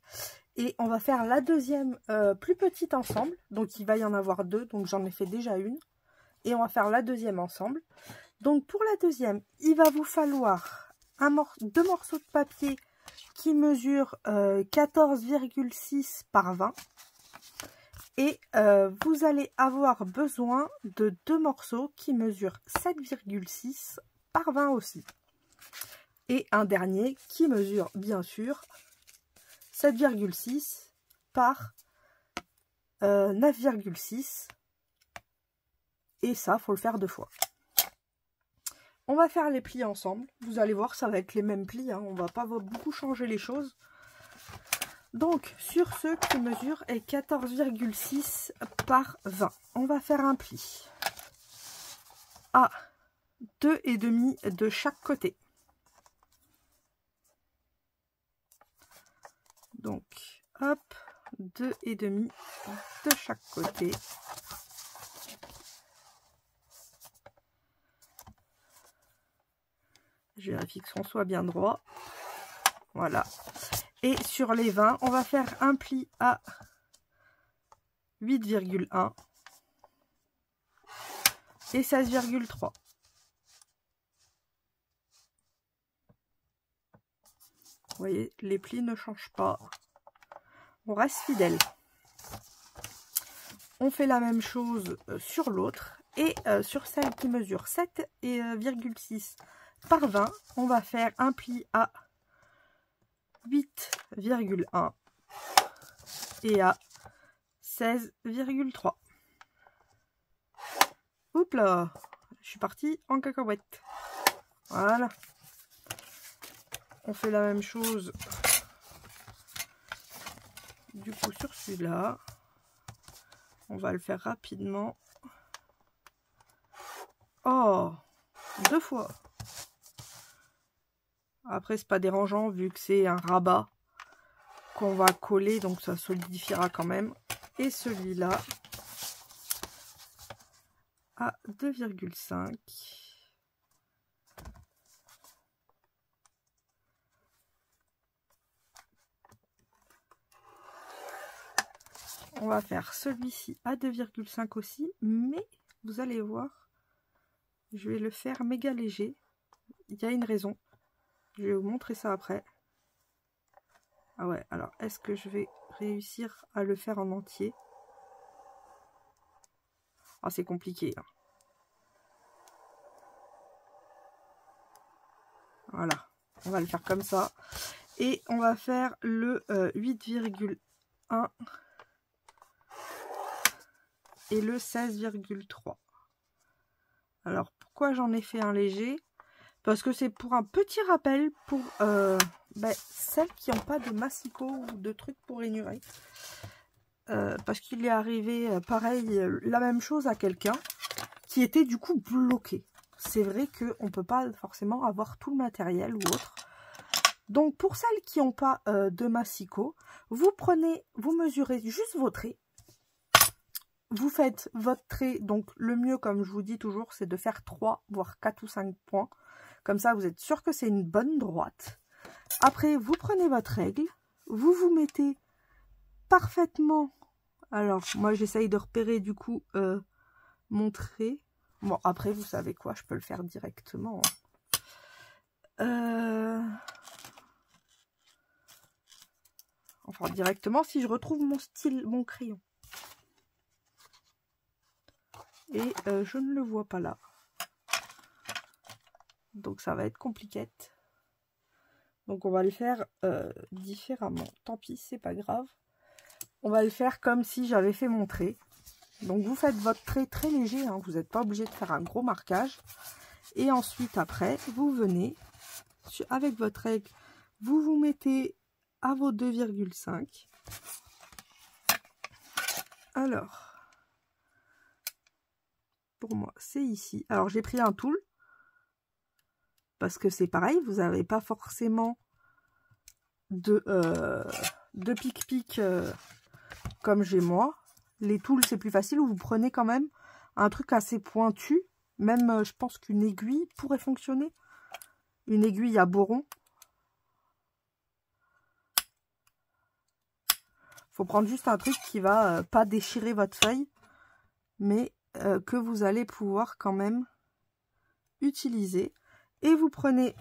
Et on va faire la deuxième plus petite ensemble. Donc il va y en avoir deux, donc j'en ai fait déjà une. Et on va faire la deuxième ensemble. Donc pour la deuxième, il va vous falloir deux morceaux de papier qui mesurent 14,6 par 20. Et vous allez avoir besoin de deux morceaux qui mesurent 7,6 par par 20 aussi. Et un dernier qui mesure bien sûr 7,6 par 9,6. Et ça, faut le faire 2 fois. On va faire les plis ensemble. Vous allez voir, ça va être les mêmes plis. Hein. On va pas beaucoup changer les choses. Donc, sur ce qui mesure est 14,6 par 20. On va faire un pli à 2,5 de chaque côté. Donc, hop, 2,5 de chaque côté. Je vérifie que son soit bien droit. Voilà. Et sur les 20, on va faire un pli à 8,1 et 16,3. Vous voyez, les plis ne changent pas. On reste fidèle. On fait la même chose sur l'autre. Et sur celle qui mesure 7,6 par 20, on va faire un pli à 8,1 et à 16,3. Oups là, je suis partie en cacahuète. Voilà. On fait la même chose du coup sur celui-là. On va le faire rapidement. Oh, 2 fois. Après, c'est pas dérangeant vu que c'est un rabat qu'on va coller, donc ça solidifiera quand même. Et celui-là à 2,5. On va faire celui-ci à 2,5 aussi, mais vous allez voir, je vais le faire méga léger. Il y a une raison. Je vais vous montrer ça après. Ah ouais, alors est-ce que je vais réussir à le faire en entier? Ah, c'est compliqué. Hein. Voilà, on va le faire comme ça. Et on va faire le 8,1 et le 16,3. Alors, pourquoi j'en ai fait un léger? Parce que c'est pour un petit rappel pour celles qui n'ont pas de massicot ou de trucs pour ranurer. Parce qu'il est arrivé, pareil, la même chose à quelqu'un qui était du coup bloqué. C'est vrai qu'on ne peut pas forcément avoir tout le matériel ou autre. Donc, pour celles qui n'ont pas de massicot, vous mesurez juste vos traits. Vous faites votre trait, donc le mieux, comme je vous dis toujours, c'est de faire 3, voire 4 ou 5 points. Comme ça, vous êtes sûr que c'est une bonne droite. Après, vous prenez votre règle, vous vous mettez parfaitement. Alors, moi, j'essaye de repérer du coup mon trait. Bon, après, vous savez quoi, je peux le faire directement. Enfin, directement, si je retrouve mon style, mon crayon. Et je ne le vois pas là. Donc ça va être compliqué. Donc on va le faire différemment. Tant pis, c'est pas grave. On va le faire comme si j'avais fait mon trait. Donc vous faites votre trait très léger. Hein, vous n'êtes pas obligé de faire un gros marquage. Et ensuite après, vous venez avec votre règle. Vous vous mettez à vos 2,5. Alors, pour moi, c'est ici. Alors j'ai pris un tool. Parce que c'est pareil, vous n'avez pas forcément de pic-pic comme j'ai moi. Les tools, c'est plus facile, où vous prenez quand même un truc assez pointu. Même, je pense qu'une aiguille pourrait fonctionner. Une aiguille à bourron. Faut prendre juste un truc qui va pas déchirer votre feuille, mais que vous allez pouvoir quand même utiliser. Et vous prenez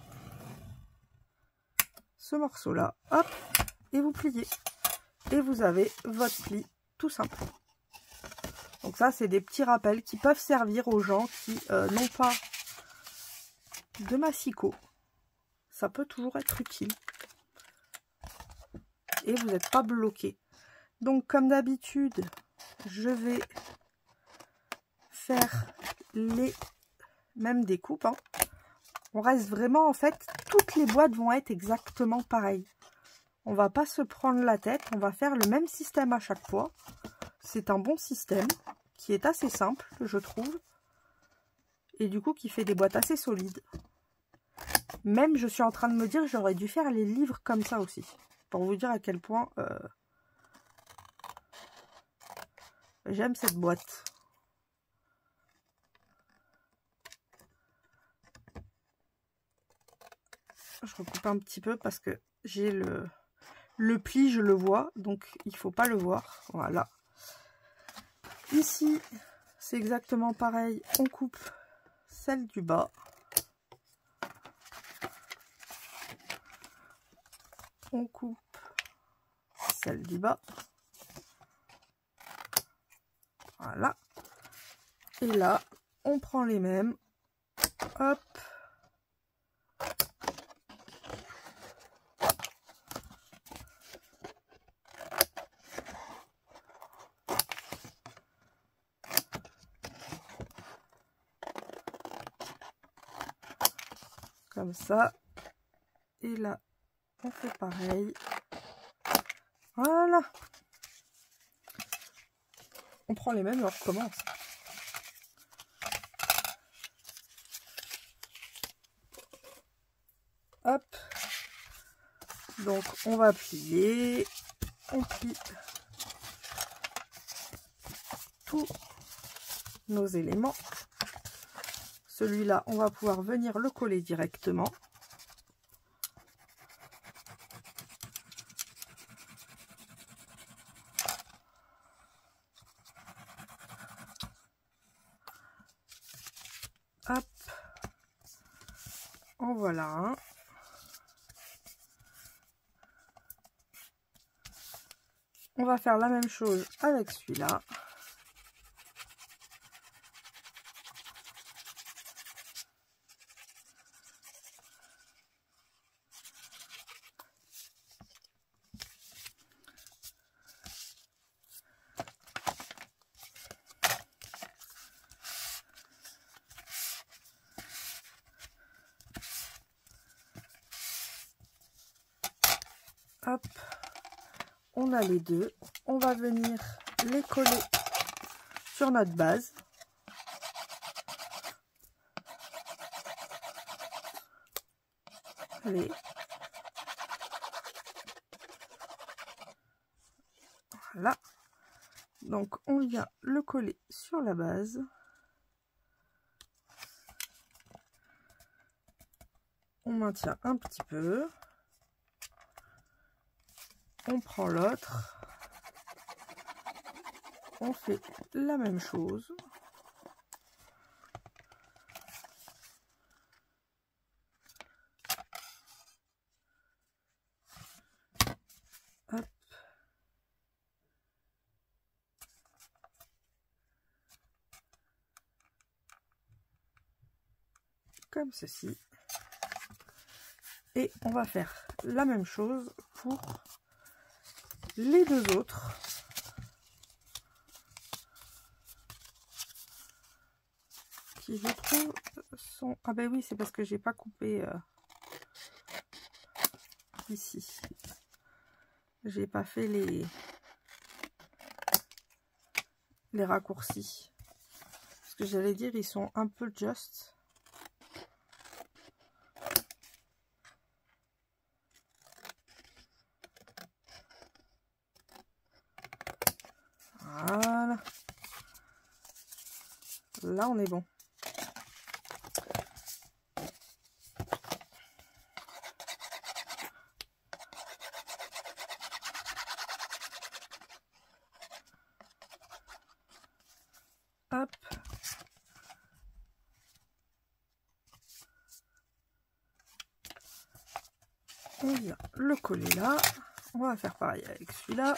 ce morceau-là, hop, et vous pliez. Et vous avez votre pli tout simple. Donc ça, c'est des petits rappels qui peuvent servir aux gens qui n'ont pas de massicot. Ça peut toujours être utile. Et vous n'êtes pas bloqué. Donc comme d'habitude, je vais faire les mêmes découpes. Hein. On reste vraiment, en fait, toutes les boîtes vont être exactement pareilles. On va pas se prendre la tête, on va faire le même système à chaque fois. C'est un bon système qui est assez simple, je trouve. Et du coup, qui fait des boîtes assez solides. Même, je suis en train de me dire, j'aurais dû faire les livres comme ça aussi. Pour vous dire à quel point j'aime cette boîte. Je recoupe un petit peu parce que j'ai le pli, je le vois. Donc, il ne faut pas le voir. Voilà. Ici, c'est exactement pareil. On coupe celle du bas. On coupe celle du bas. Voilà. Et là, on prend les mêmes. Hop. Comme ça. Et là, on fait pareil. Voilà. On prend les mêmes et on recommence. Hop. Donc, on va plier. On plie tous nos éléments. Celui-là, on va pouvoir venir le coller directement. Hop. En voilà un. On va faire la même chose avec celui-là. Hop, on a les deux. On va venir les coller sur notre base. Allez. Voilà. Donc, on vient le coller sur la base. On maintient un petit peu. On prend l'autre. On fait la même chose. Hop. Comme ceci. Et on va faire la même chose pour les deux autres. Qui, je trouve, sont... Ah ben oui, c'est parce que j'ai pas coupé ici. J'ai pas fait les raccourcis. Ce que j'allais dire, ils sont un peu just. Voilà. Là, on est bon. Hop. On vient le coller là. On va faire pareil avec celui-là.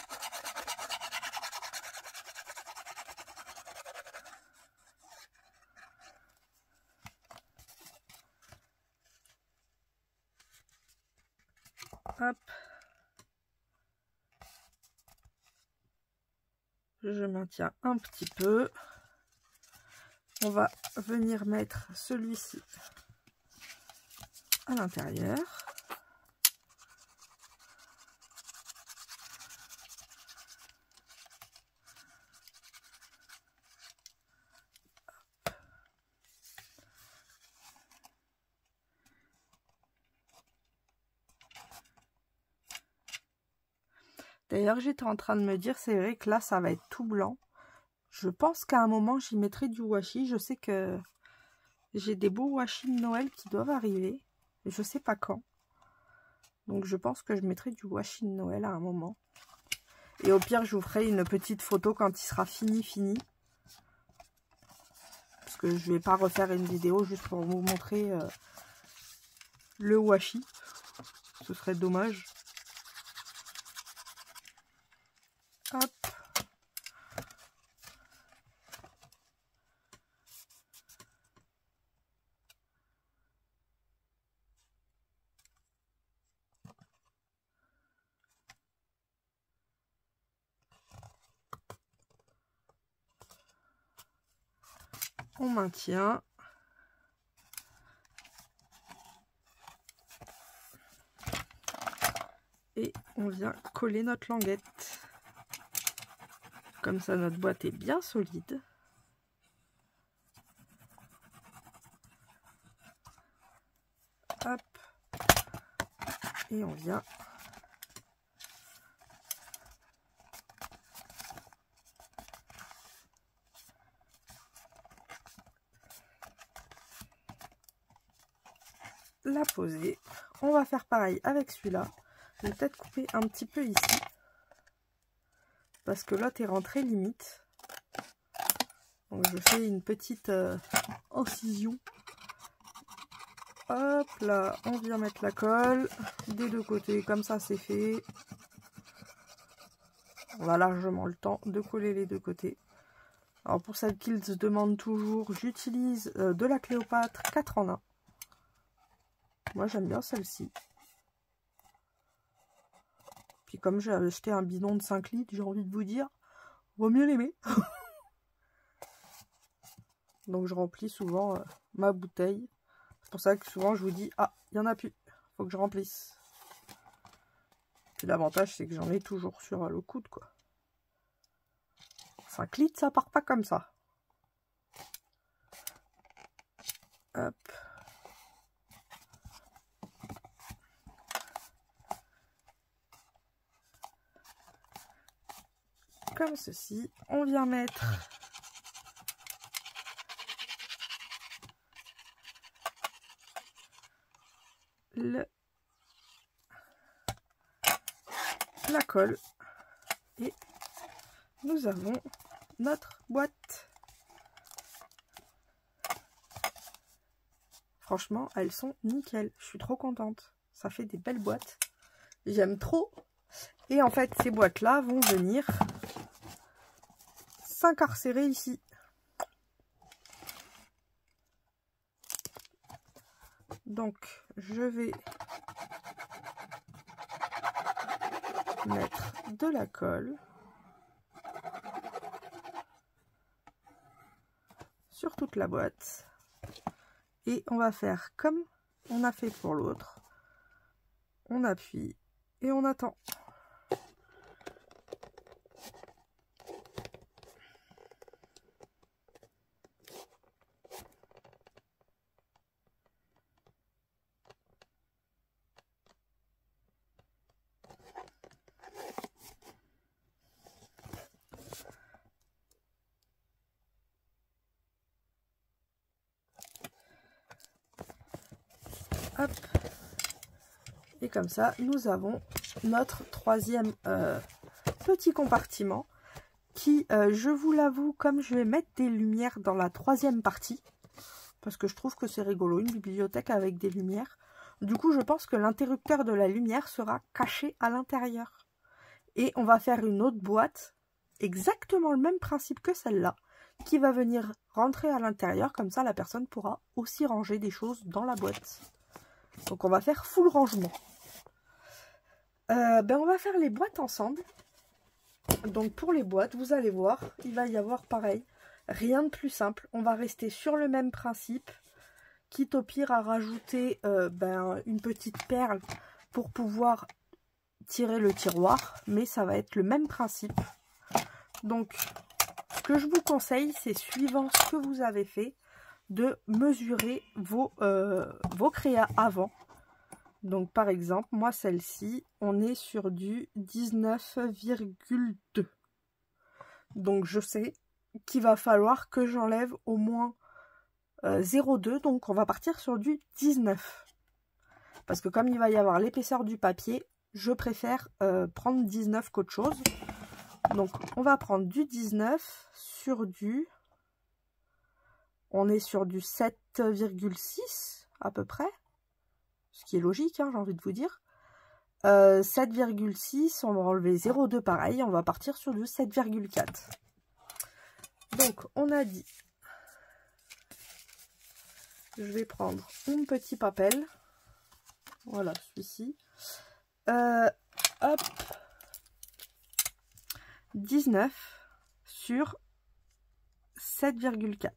Hop. Je maintiens un petit peu. On va venir mettre celui-ci à l'intérieur. D'ailleurs, j'étais en train de me dire, c'est vrai que là, ça va être tout blanc. Je pense qu'à un moment, j'y mettrai du washi. Je sais que j'ai des beaux washi de Noël qui doivent arriver. Je sais pas quand. Donc, je pense que je mettrai du washi de Noël à un moment. Et au pire, je vous ferai une petite photo quand il sera fini. Parce que je vais pas refaire une vidéo juste pour vous montrer le washi. Ce serait dommage. Hop. On maintient. Et on vient coller notre languette. Comme ça, notre boîte est bien solide. Hop. Et on vient la poser. On va faire pareil avec celui-là. Je vais peut-être couper un petit peu ici. Parce que l'autre est rentré limite. Donc je fais une petite incision. Hop là, on vient mettre la colle des deux côtés, comme ça c'est fait. On a largement le temps de coller les deux côtés. Alors pour celles qui se demandent toujours, j'utilise de la Cléopâtre 4 en 1. Moi j'aime bien celle-ci. Puis comme j'ai acheté un bidon de 5 litres, j'ai envie de vous dire, vaut mieux l'aimer. Donc je remplis souvent ma bouteille. C'est pour ça que souvent je vous dis, ah, il n'y en a plus, faut que je remplisse. Puis l'avantage c'est que j'en ai toujours sur le coude, quoi. 5 litres, ça part pas comme ça. Hop. Comme ceci, on vient mettre la colle et nous avons notre boîte. Franchement, elles sont nickel. Je suis trop contente. Ça fait des belles boîtes. J'aime trop. Et en fait, ces boîtes-là vont venir s'incarcérer ici. Donc, je vais mettre de la colle sur toute la boîte. Et on va faire comme on a fait pour l'autre. On appuie et on attend. Hop. Et comme ça, nous avons notre troisième petit compartiment qui, je vous l'avoue, comme je vais mettre des lumières dans la troisième partie, parce que je trouve que c'est rigolo, une bibliothèque avec des lumières. Du coup, je pense que l'interrupteur de la lumière sera caché à l'intérieur. Et on va faire une autre boîte, exactement le même principe que celle-là, qui va venir rentrer à l'intérieur, comme ça la personne pourra aussi ranger des choses dans la boîte. Donc on va faire full rangement. On va faire les boîtes ensemble. Donc pour les boîtes, vous allez voir, il va y avoir pareil, rien de plus simple. On va rester sur le même principe, quitte au pire à rajouter une petite perle pour pouvoir tirer le tiroir, mais ça va être le même principe. Donc ce que je vous conseille, c'est suivant ce que vous avez fait, de mesurer vos créas avant. Donc par exemple, moi celle-ci, on est sur du 19,2. Donc je sais qu'il va falloir que j'enlève au moins 0,2. Donc on va partir sur du 19. Parce que comme il va y avoir l'épaisseur du papier, je préfère prendre 19 qu'autre chose. Donc on va prendre du 19 sur du... On est sur du 7,6 à peu près. Ce qui est logique, hein, j'ai envie de vous dire. 7,6, on va enlever 0,2 pareil, on va partir sur du 7,4. Donc, on a dit, je vais prendre mon petit papel, voilà, celui-ci. Hop, 19 sur 7,4.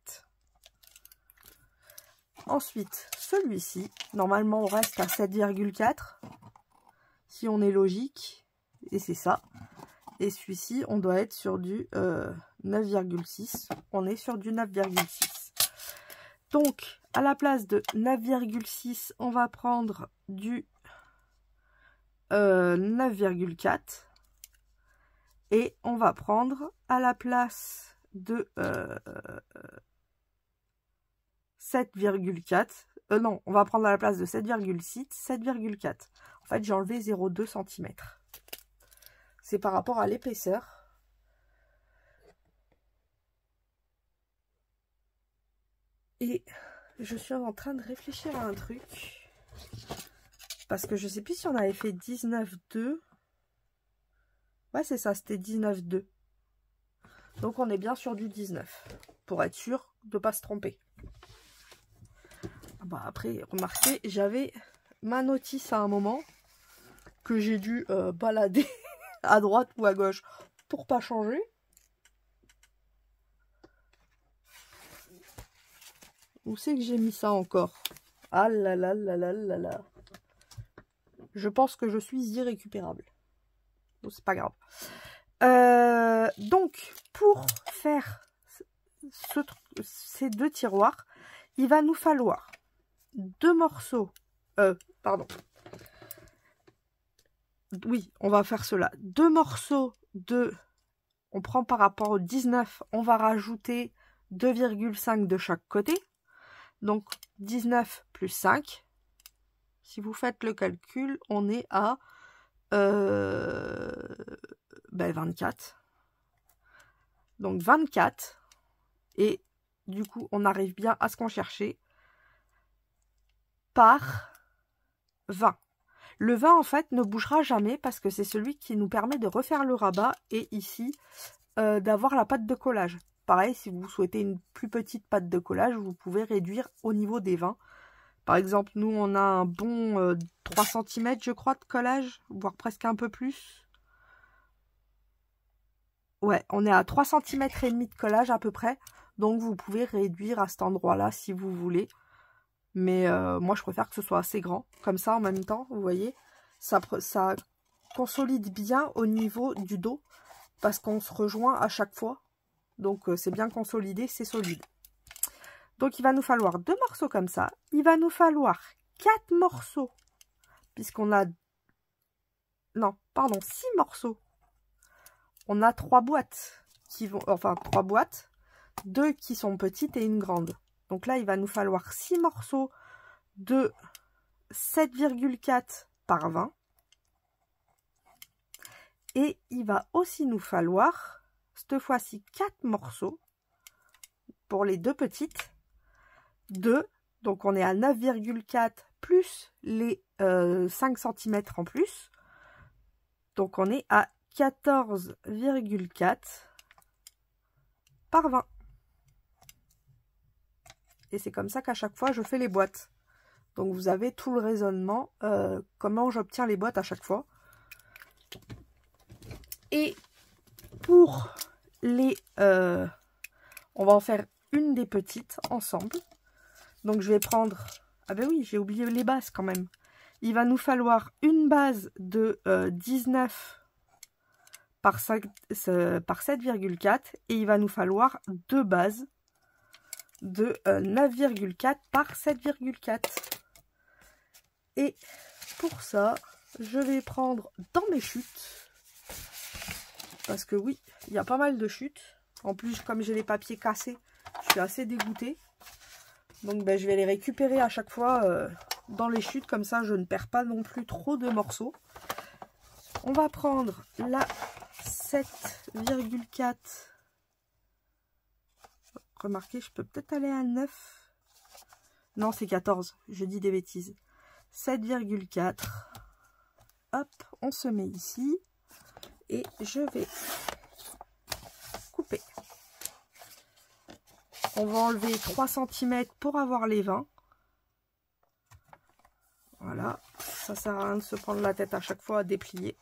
Ensuite, celui-ci, normalement on reste à 7,4 si on est logique, et c'est ça. Et celui-ci, on doit être sur du 9,6. On est sur du 9,6. Donc, à la place de 9,6, on va prendre du 9,4. Et on va prendre à la place de 7,4. Non, on va prendre à la place de 7,6, 7,4. En fait, j'ai enlevé 0,2 cm. C'est par rapport à l'épaisseur. Et je suis en train de réfléchir à un truc. Parce que je sais plus si on avait fait 19,2. Ouais, c'est ça, c'était 19,2. Donc on est bien sur du 19. Pour être sûr de ne pas se tromper. Bah après, remarquez, j'avais ma notice à un moment que j'ai dû balader à droite ou à gauche pour pas changer. Où c'est que j'ai mis ça encore? Ah là là là là là là. Je pense que je suis irrécupérable. Bon, c'est pas grave. Donc, pour faire ces deux tiroirs, il va nous falloir deux morceaux. Pardon. Oui, on va faire cela. Deux morceaux de... On prend par rapport au 19, on va rajouter 2,5 de chaque côté. Donc, 19 plus 5. Si vous faites le calcul, on est à 24. Donc, 24. Et du coup, on arrive bien à ce qu'on cherchait. Par 20. Le 20, en fait, ne bougera jamais parce que c'est celui qui nous permet de refaire le rabat et ici, d'avoir la pâte de collage. Pareil, si vous souhaitez une plus petite pâte de collage, vous pouvez réduire au niveau des 20. Par exemple, nous, on a un bon 3 cm, je crois, de collage, voire presque un peu plus. Ouais, on est à 3 cm et demi de collage à peu près. Donc, vous pouvez réduire à cet endroit-là si vous voulez. Mais moi, je préfère que ce soit assez grand. Comme ça, en même temps, vous voyez, ça consolide bien au niveau du dos. Parce qu'on se rejoint à chaque fois. Donc, c'est bien consolidé, c'est solide. Donc, il va nous falloir deux morceaux comme ça. Il va nous falloir 4 morceaux. Puisqu'on a... Non, pardon, 6 morceaux. On a 3 boîtes qui vont... Enfin, 3 boîtes. 2 qui sont petites et une grande. Donc là, il va nous falloir 6 morceaux de 7,4 par 20. Et il va aussi nous falloir, cette fois-ci, 4 morceaux pour les deux petites. 2, donc on est à 9,4 plus les 5 cm en plus. Donc on est à 14,4 par 20. Et c'est comme ça qu'à chaque fois, je fais les boîtes. Donc, vous avez tout le raisonnement, comment j'obtiens les boîtes à chaque fois. Et pour les... on va en faire une des petites ensemble. Donc je vais prendre... Ah ben oui, j'ai oublié les bases quand même. Il va nous falloir une base de 19 par 7,4 et il va nous falloir deux bases de 9,4 par 7,4. Et pour ça, je vais prendre dans mes chutes, parce que oui, il y a pas mal de chutes. En plus, comme j'ai les papiers cassés, je suis assez dégoûtée. Donc ben, je vais les récupérer à chaque fois dans les chutes, comme ça je ne perds pas non plus trop de morceaux. On va prendre la 7,4. Remarquez, je peux peut-être aller à 9. Non, c'est 14, je dis des bêtises. 7,4. Hop, on se met ici. Et je vais couper. On va enlever 3 cm pour avoir les 20. Voilà, ça sert à rien de se prendre la tête à chaque fois à déplier.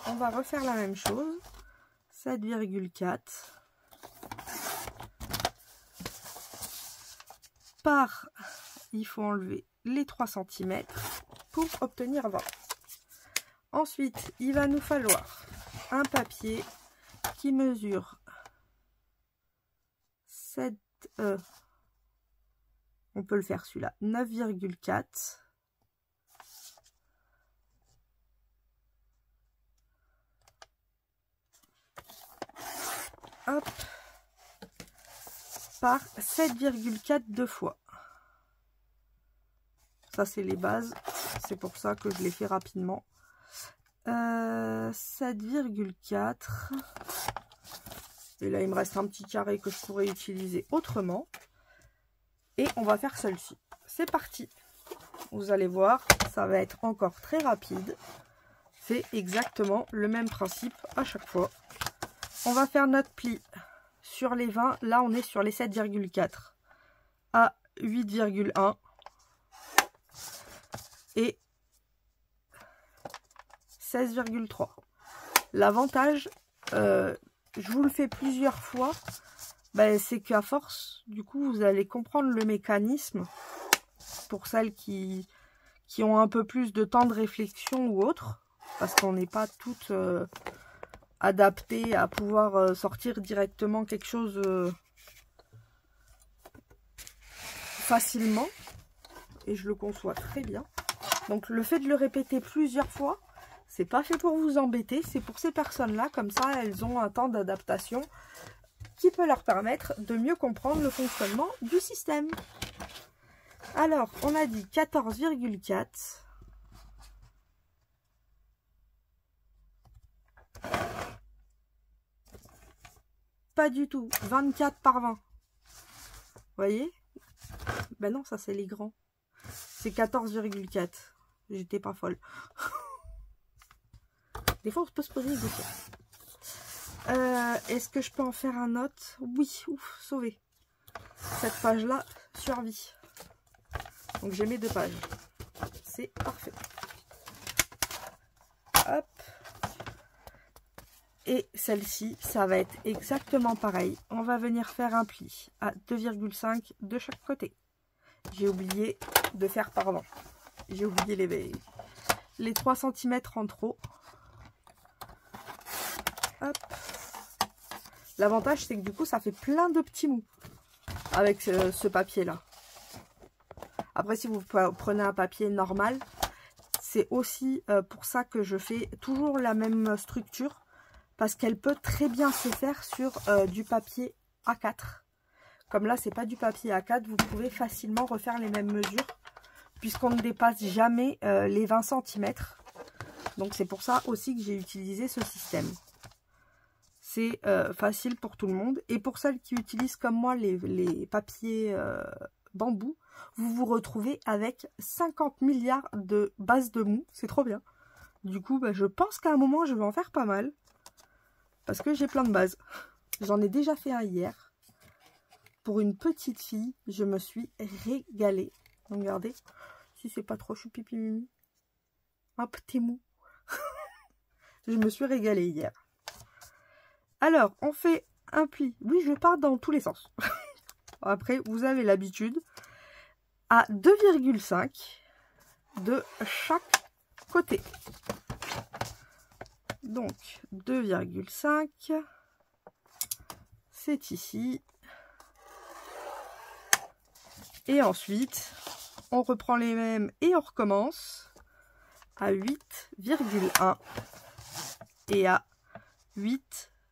On va refaire la même chose. 7,4 par, il faut enlever les 3 cm pour obtenir 20. Ensuite, il va nous falloir un papier qui mesure 7, on peut le faire celui-là, 9,4. Hop, par 7,4 deux fois. Ça, c'est les bases. C'est pour ça que je les fais rapidement. 7,4. Et là, il me reste un petit carré que je pourrais utiliser autrement. Et on va faire celle-ci. C'est parti. Vous allez voir, ça va être encore très rapide. C'est exactement le même principe à chaque fois. On va faire notre pli sur les 20. Là, on est sur les 7,4 à 8,1 et 16,3. L'avantage, je vous le fais plusieurs fois, ben, c'est qu'à force, du coup, vous allez comprendre le mécanisme. Pour celles qui ont un peu plus de temps de réflexion ou autre, parce qu'on n'est pas toutes adaptées à pouvoir sortir directement quelque chose facilement, et je le conçois très bien. Donc le fait de le répéter plusieurs fois, c'est pas fait pour vous embêter, c'est pour ces personnes-là, comme ça elles ont un temps d'adaptation qui peut leur permettre de mieux comprendre le fonctionnement du système. Alors, on a dit 14,4. Pas du tout. 24 par 20. Vous voyez? Ben non, ça c'est les grands. C'est 14,4. J'étais pas folle. Des fois, on peut se poser des questions. Est-ce que je peux en faire un autre? Oui, ouf, sauvé. Cette page-là survit. Donc j'ai mes deux pages. C'est parfait. Hop. Et celle-ci, ça va être exactement pareil. On va venir faire un pli à 2,5 de chaque côté. J'ai oublié de faire par 20. J'ai oublié les 3 cm en trop. Hop. L'avantage, c'est que du coup, ça fait plein de petits mous avec ce papier-là. Après, si vous prenez un papier normal, c'est aussi pour ça que je fais toujours la même structure. Parce qu'elle peut très bien se faire sur du papier A4. Comme là, c'est pas du papier A4, vous pouvez facilement refaire les mêmes mesures. Puisqu'on ne dépasse jamais les 20 cm. Donc c'est pour ça aussi que j'ai utilisé ce système. C'est facile pour tout le monde. Et pour celles qui utilisent comme moi les papiers bambou, vous vous retrouvez avec 50 milliards de bases de mou. C'est trop bien. Du coup, bah, je pense qu'à un moment, je vais en faire pas mal. Parce que j'ai plein de bases. J'en ai déjà fait un hier. Pour une petite fille, je me suis régalée. Regardez. Si c'est pas trop choupi mimi. Un petit mou. Je me suis régalée hier. Alors, on fait un pli. Oui, je pars dans tous les sens. Après, vous avez l'habitude. À 2,5 de chaque côté. Donc, 2,5. C'est ici. Et ensuite, on reprend les mêmes et on recommence à 8,1 et à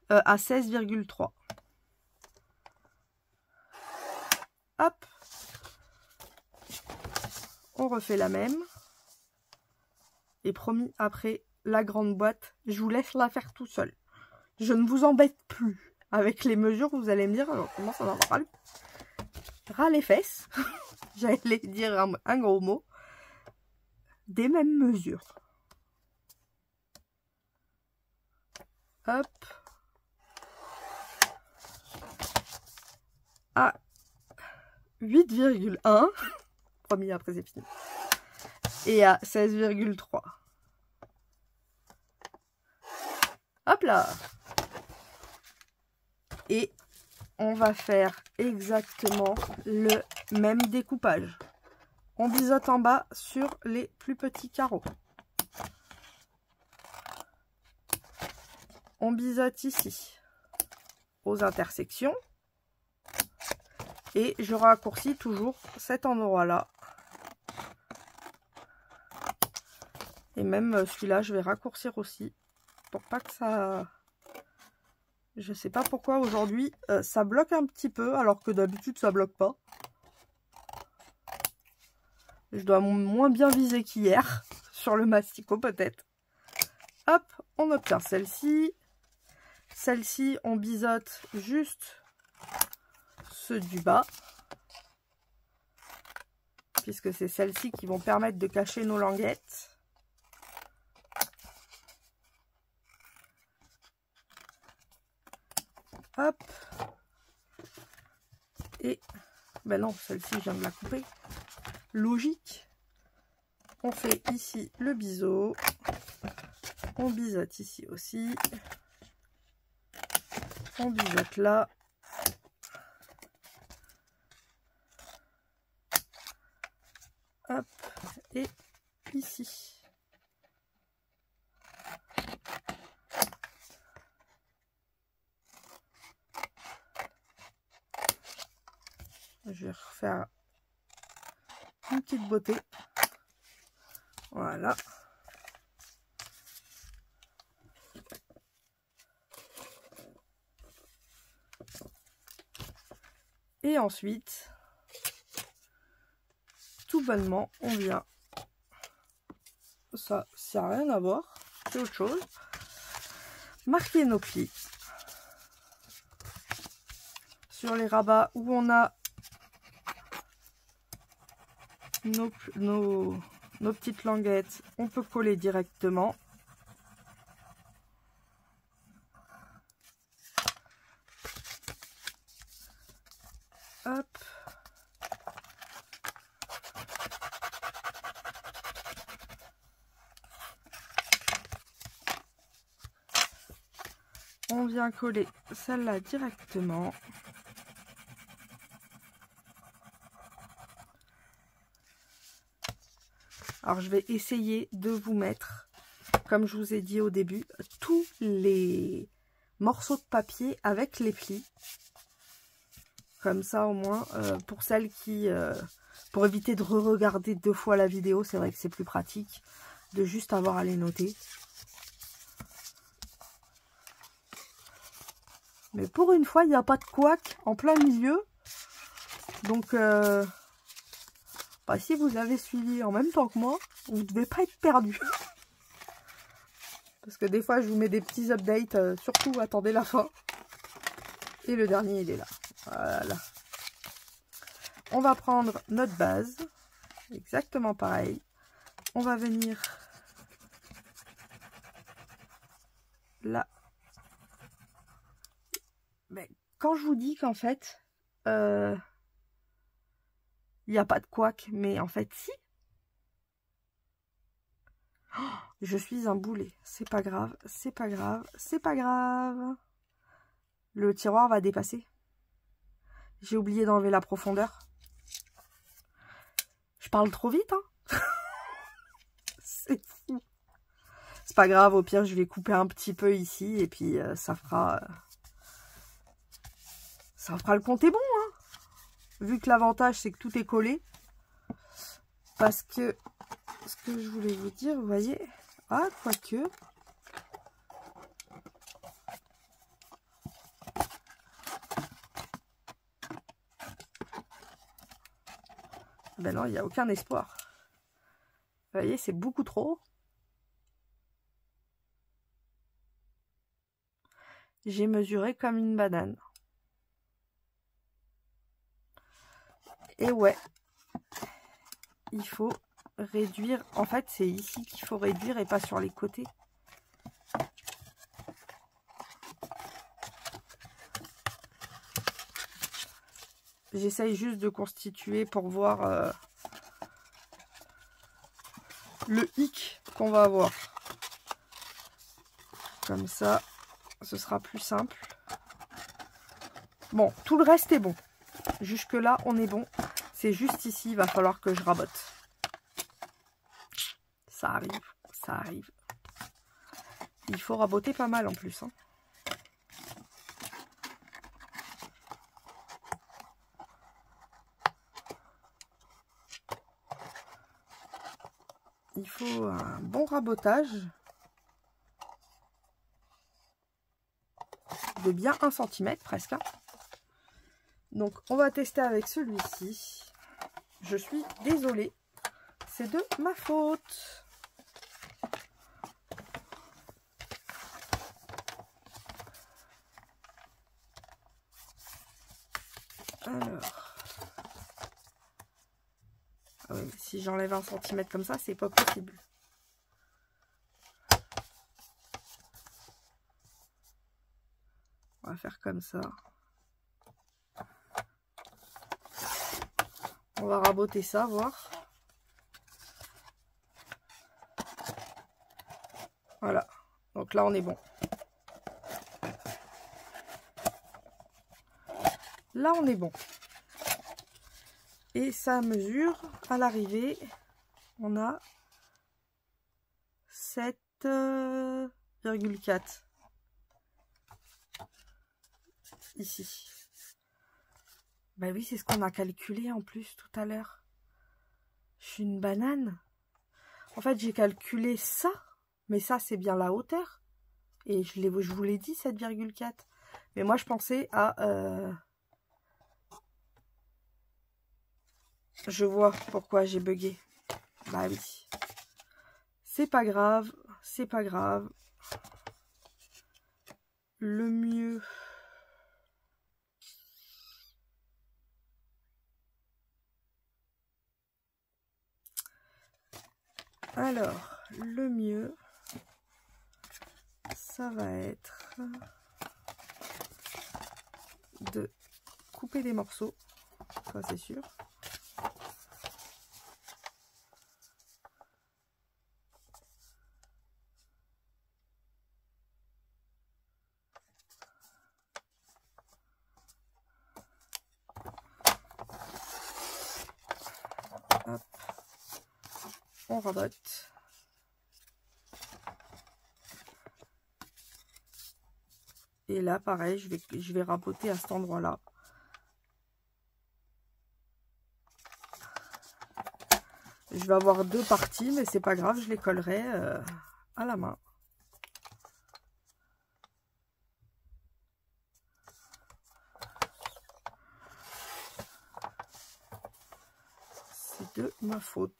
16,3. Hop. On refait la même. Et promis, après la grande boîte, je vous laisse la faire tout seul. Je ne vous embête plus avec les mesures. Vous allez me dire, alors comment ça va ras les fesses. J'allais dire un gros mot. Des mêmes mesures. Hop. À 8,1. Promis, après c'est fini. Et à 16,3. Hop là. Et on va faire exactement le même découpage. On biseaute en bas sur les plus petits carreaux. On biseaute ici aux intersections. Et je raccourcis toujours cet endroit-là. Et même celui-là, je vais raccourcir aussi. Pour pas que ça... Je sais pas pourquoi aujourd'hui, ça bloque un petit peu. Alors que d'habitude, ça bloque pas. Je dois moins bien viser qu'hier. Sur le masticot peut-être. Hop, on obtient celle-ci. Celle-ci, on biseaute juste ceux du bas. Puisque c'est celles-ci qui vont permettre de cacher nos languettes. Hop. Et, ben non, celle-ci, je viens de la couper. Logique. On fait ici le biseau. On biseaute ici aussi. On biseaute là. Hop. Et ici. Je vais refaire une petite beauté. Voilà. Et ensuite, tout bonnement, on vient. Ça n'a rien à voir. C'est autre chose. Marquer nos plis. Sur les rabats où on a nos petites languettes, on peut coller directement. Hop. On vient coller celle-là directement. Alors, je vais essayer de vous mettre, comme je vous ai dit au début, tous les morceaux de papier avec les plis. Comme ça, au moins, pour celles qui... pour éviter de re-regarder 2 fois la vidéo, c'est vrai que c'est plus pratique de juste avoir à les noter. Mais pour une fois, il n'y a pas de couac en plein milieu. Donc... bah, si vous avez suivi en même temps que moi, vous ne devez pas être perdu. Parce que des fois, je vous mets des petits updates. Surtout, attendez la fin. Et le dernier, il est là. Voilà. On va prendre notre base. Exactement pareil. On va venir là. Mais quand je vous dis qu'en fait... il n'y a pas de couac, mais en fait, si. Je suis un boulet. C'est pas grave, c'est pas grave, c'est pas grave. Le tiroir va dépasser. J'ai oublié d'enlever la profondeur. Je parle trop vite, hein. C'est fou. C'est pas grave, au pire, je vais couper un petit peu ici et puis ça fera le compte est bon, hein. Vu que l'avantage, c'est que tout est collé. Parce que, ce que je voulais vous dire, vous voyez, ah, quoique. Ben non, il n'y a aucun espoir. Vous voyez, c'est beaucoup trop. J'ai mesuré comme une banane. Et ouais, il faut réduire. En fait, c'est ici qu'il faut réduire et pas sur les côtés. J'essaye juste de constituer pour voir le hic qu'on va avoir. Comme ça, ce sera plus simple. Bon, tout le reste est bon. Jusque là, on est bon. C'est juste ici, il va falloir que je rabote. Ça arrive, ça arrive. Il faut raboter pas mal en plus, hein. Il faut un bon rabotage de bien 1 cm presque, hein. Donc on va tester avec celui-ci. Je suis désolée, c'est de ma faute. Alors, ah oui, si j'enlève 1 cm comme ça, c'est pas possible. On va faire comme ça. On va raboter ça, voir. Voilà. Donc là, on est bon. Là, on est bon. Et ça mesure, à l'arrivée, on a 7,4. Ici. Bah oui, c'est ce qu'on a calculé en plus tout à l'heure. Je suis une banane. En fait, j'ai calculé ça, mais ça, c'est bien la hauteur. Et je vous l'ai dit, 7,4. Mais moi, je pensais à... Je vois pourquoi j'ai bugué. Bah oui. C'est pas grave, c'est pas grave. Le mieux... Alors, le mieux, ça va être de couper des morceaux, ça c'est sûr. Hop. On rabote. Et là, pareil, je vais raboter à cet endroit-là. Je vais avoir 2 parties, mais c'est pas grave, je les collerai à la main. C'est de ma faute.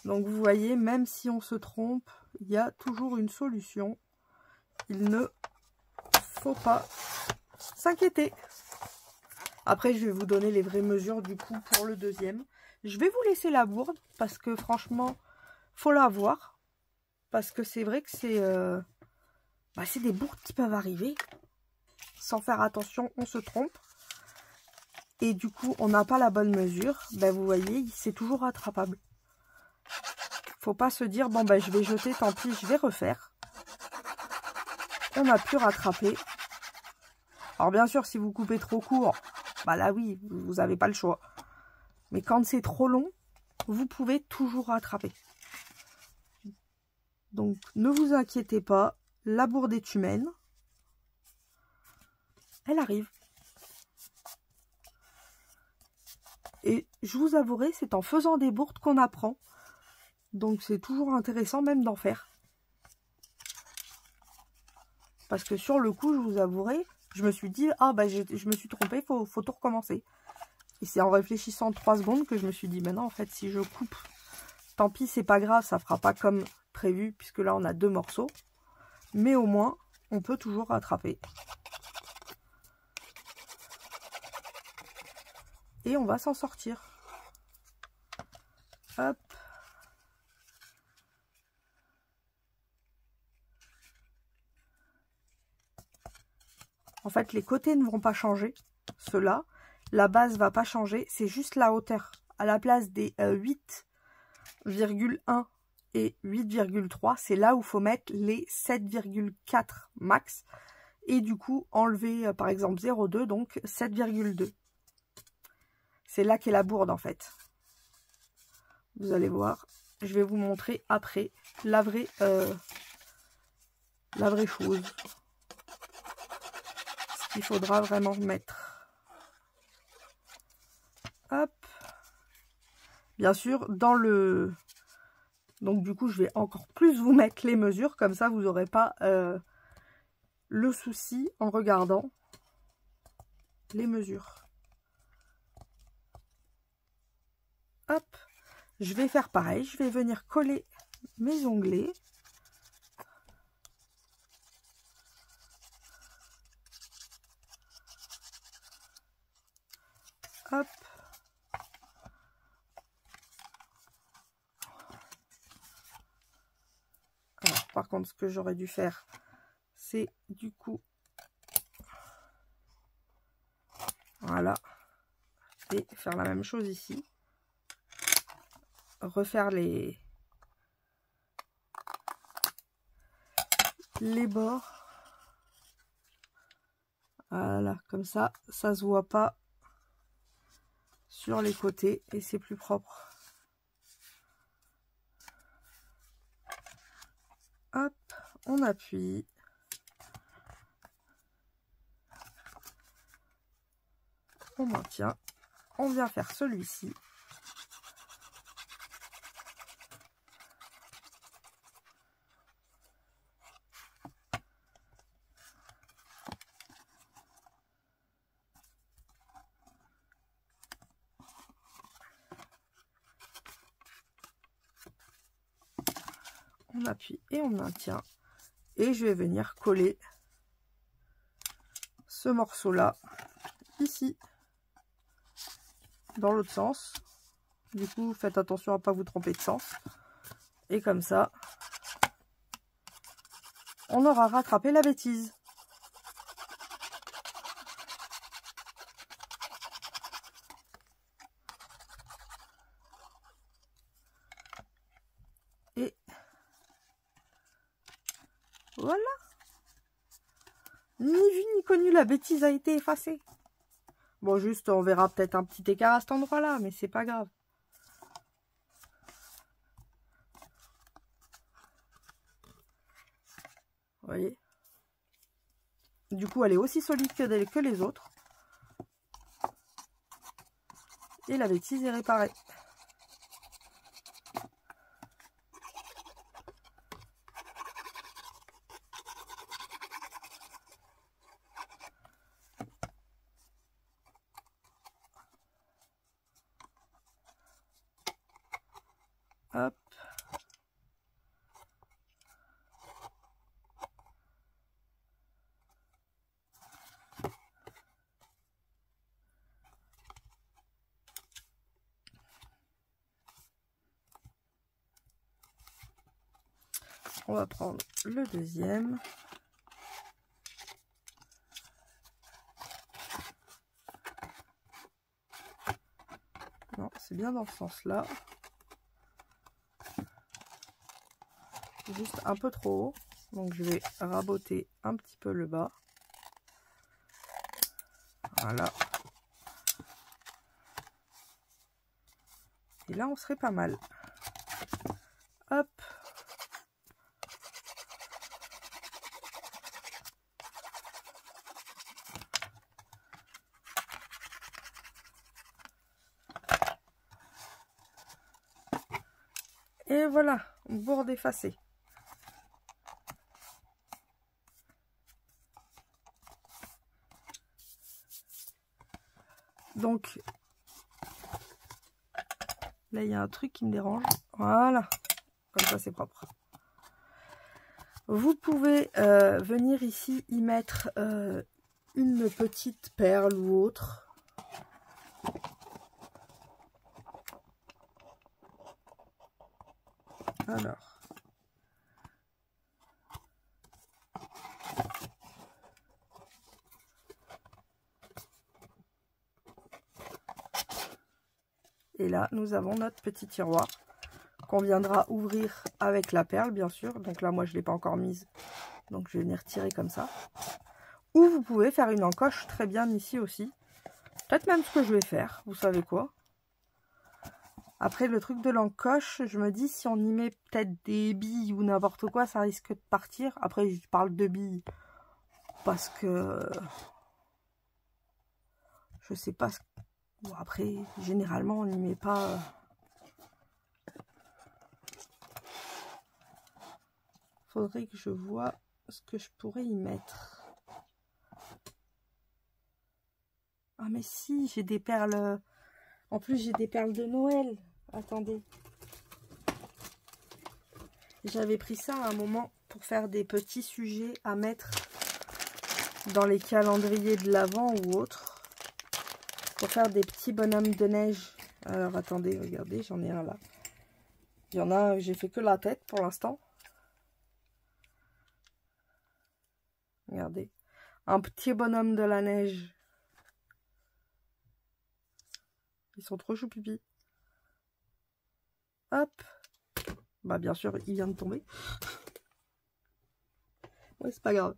Donc vous voyez, même si on se trompe, il y a toujours une solution. Il ne faut pas s'inquiéter. Après, je vais vous donner les vraies mesures du coup pour le deuxième. Je vais vous laisser la bourde parce que franchement, faut la voir. Parce que c'est vrai que c'est des bourdes qui peuvent arriver. Sans faire attention, on se trompe. et du coup on n'a pas la bonne mesure, ben vous voyez, c'est toujours rattrapable. Faut pas se dire bon ben je vais jeter, tant pis, je vais refaire. On a pu rattraper. Alors bien sûr, si vous coupez trop court, bah là oui, vous n'avez pas le choix. Mais quand c'est trop long, vous pouvez toujours rattraper. Donc ne vous inquiétez pas, la bourde est humaine. Elle arrive. Et je vous avouerai, c'est en faisant des bourdes qu'on apprend. Donc c'est toujours intéressant même d'en faire. Parce que sur le coup, je vous avouerai, je me suis dit, ah bah je me suis trompée, faut tout recommencer. Et c'est en réfléchissant 3 secondes que je me suis dit, maintenant en fait, si je coupe, tant pis, c'est pas grave, ça fera pas comme prévu, puisque là on a 2 morceaux. Mais au moins, on peut toujours rattraper. Et on va s'en sortir. Hop. En fait, les côtés ne vont pas changer, ceux-là. La base va pas changer, c'est juste la hauteur. À la place des 8,1 et 8,3, c'est là où il faut mettre les 7,4 max. Et du coup, enlever par exemple 0,2, donc 7,2. C'est là qu'est la bourde en fait. Vous allez voir, je vais vous montrer après la vraie chose. Ce qu'il faudra vraiment mettre. Hop. Bien sûr, dans le... Donc du coup, je vais encore plus vous mettre les mesures. Comme ça, vous n'aurez pas le souci en regardant les mesures. Hop. Je vais faire pareil. Je vais venir coller mes onglets. Hop. Alors, par contre, ce que j'aurais dû faire, c'est du coup, voilà, et faire la même chose ici. Refaire les bords. Voilà, comme ça, ça se voit pas sur les côtés et c'est plus propre. Hop, on appuie. On maintient. On vient faire celui-ci. On appuie et on maintient. Et je vais venir coller ce morceau-là ici, dans l'autre sens. Du coup, faites attention à ne pas vous tromper de sens. Et comme ça, on aura rattrapé la bêtise. Et voilà. Ni vu ni connu, la bêtise a été effacée. Bon, juste, on verra peut-être un petit écart à cet endroit-là, mais c'est pas grave. Vous voyez? Du coup, elle est aussi solide que les autres. Et la bêtise est réparée. Hop. On va prendre le deuxième. c'est bien dans ce sens-là. Juste un peu trop haut. Donc je vais raboter un petit peu le bas. Voilà. Et là, on serait pas mal. Hop. Et voilà, bourde effacée. Donc, là, il y a un truc qui me dérange. Voilà, comme ça, c'est propre. Vous pouvez venir ici y mettre une petite perle ou autre. Alors. Et là, nous avons notre petit tiroir qu'on viendra ouvrir avec la perle, bien sûr. Donc là, moi, je ne l'ai pas encore mise. Donc, je vais venir tirer comme ça. Ou vous pouvez faire une encoche très bien ici aussi. Peut-être même ce que je vais faire, vous savez quoi. Après, le truc de l'encoche, je me dis, si on y met peut-être des billes ou n'importe quoi, ça risque de partir. Après, je parle de billes parce que je sais pas. Bon, après, généralement, on n'y met pas. Faudrait que je vois ce que je pourrais y mettre. Ah, mais si, j'ai des perles. En plus, j'ai des perles de Noël. Attendez. J'avais pris ça à un moment pour faire des petits sujets à mettre dans les calendriers de l'Avent ou autre. Pour faire des petits bonhommes de neige. Alors, attendez, regardez, j'en ai un là. Il y en a, j'ai fait que la tête pour l'instant. Regardez. Un petit bonhomme de la neige. Ils sont trop chou pipi. Hop. Bah bien sûr, il vient de tomber. Ouais, c'est pas grave.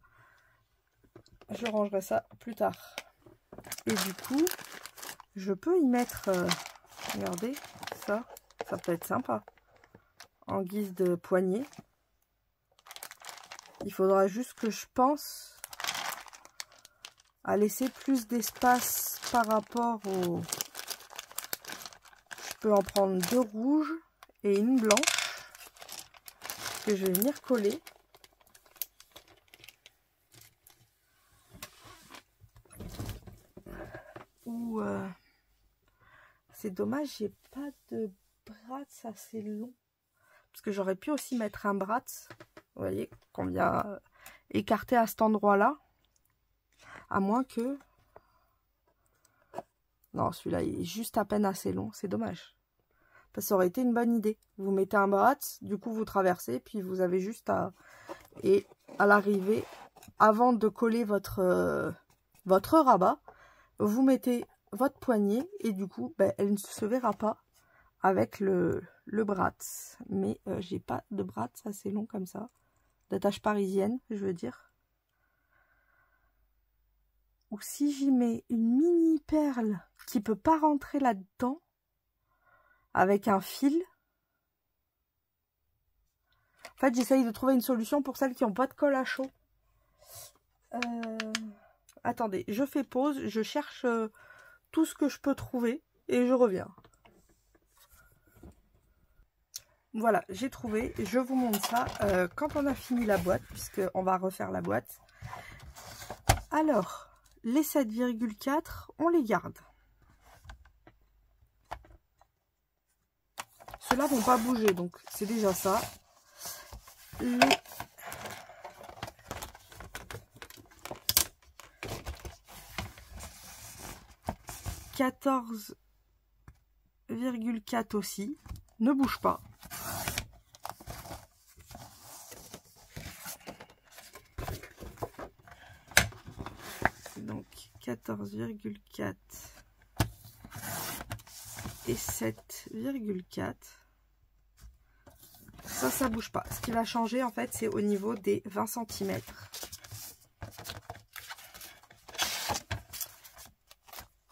Je rangerai ça plus tard. Et du coup, je peux y mettre... regardez, ça peut être sympa. En guise de poignée. Il faudra juste que je pense à laisser plus d'espace par rapport au... Je peux en prendre 2 rouges et une blanche. Que je vais venir coller. Ou c'est dommage, j'ai pas de bras assez long. Parce que j'aurais pu aussi mettre un bras. Vous voyez, qu'on vient écarter à cet endroit-là. À moins que... Non, celui-là, il est juste à peine assez long. C'est dommage. Parce que ça aurait été une bonne idée. Vous mettez un bras, du coup, vous traversez. Puis vous avez juste à... Et à l'arrivée, avant de coller votre rabat, vous mettez votre poignée. Et du coup, ben, elle ne se verra pas avec le bras. Mais j'ai pas de bras assez long comme ça. D'attache parisienne, je veux dire. Ou si j'y mets une mini perle qui peut pas rentrer là-dedans avec un fil. En fait, j'essaye de trouver une solution pour celles qui n'ont pas de colle à chaud. Attendez, je fais pause, je cherche tout ce que je peux trouver et je reviens. Voilà, j'ai trouvé, je vous montre ça quand on a fini la boîte, puisqu'on va refaire la boîte. Alors, les 7,4, on les garde. Ceux-là vont pas bouger, donc c'est déjà ça. Les 14,4 aussi, ne bouge pas. Donc 14,4. et 7,4. Ça bouge pas. Ce qui va changer, en fait, c'est au niveau des 20 cm.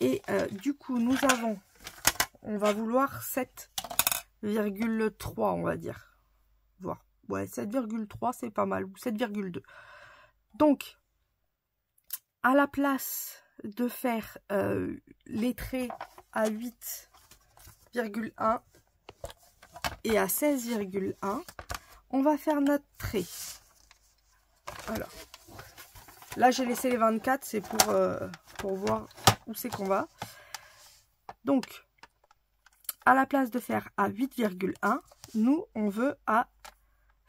Et du coup, nous avons, on va vouloir 7,3, on va dire. Voir. Ouais, 7,3, c'est pas mal. Ou 7,2. Donc, à la place de faire les traits à 8,1 et à 16,1, on va faire notre trait. Alors, là j'ai laissé les 24, c'est pour voir où c'est qu'on va. Donc, à la place de faire à 8,1, nous on veut à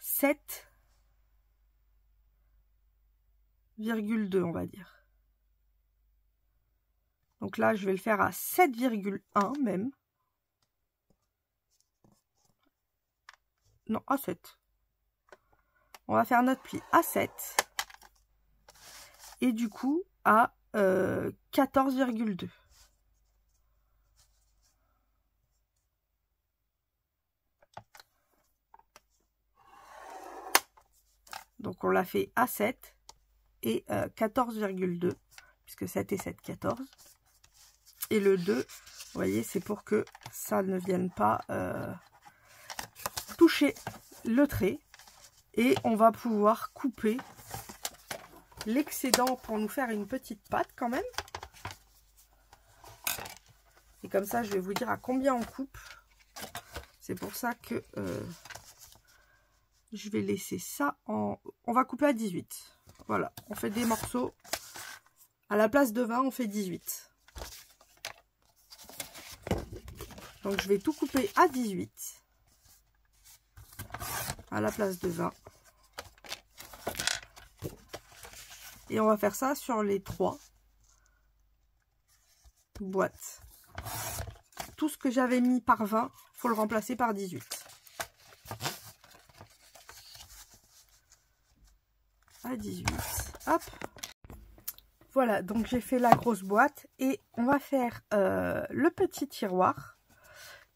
7,2, on va dire. Donc là, je vais le faire à 7,1 même. Non, à 7. On va faire notre pli à 7. Et du coup, à 14,2. Donc on l'a fait à 7 et 14,2. Puisque 7 et 7, 14. Et le 2, vous voyez, c'est pour que ça ne vienne pas toucher le trait. Et on va pouvoir couper l'excédent pour nous faire une petite patte quand même. Et comme ça, je vais vous dire à combien on coupe. C'est pour ça que je vais laisser ça en... On va couper à 18. Voilà, on fait des morceaux. À la place de 20, on fait 18. Donc je vais tout couper à 18. À la place de 20. Et on va faire ça sur les 3 boîtes. Tout ce que j'avais mis par 20, il faut le remplacer par 18. À 18. Hop. Voilà, donc j'ai fait la grosse boîte. Et on va faire le petit tiroir.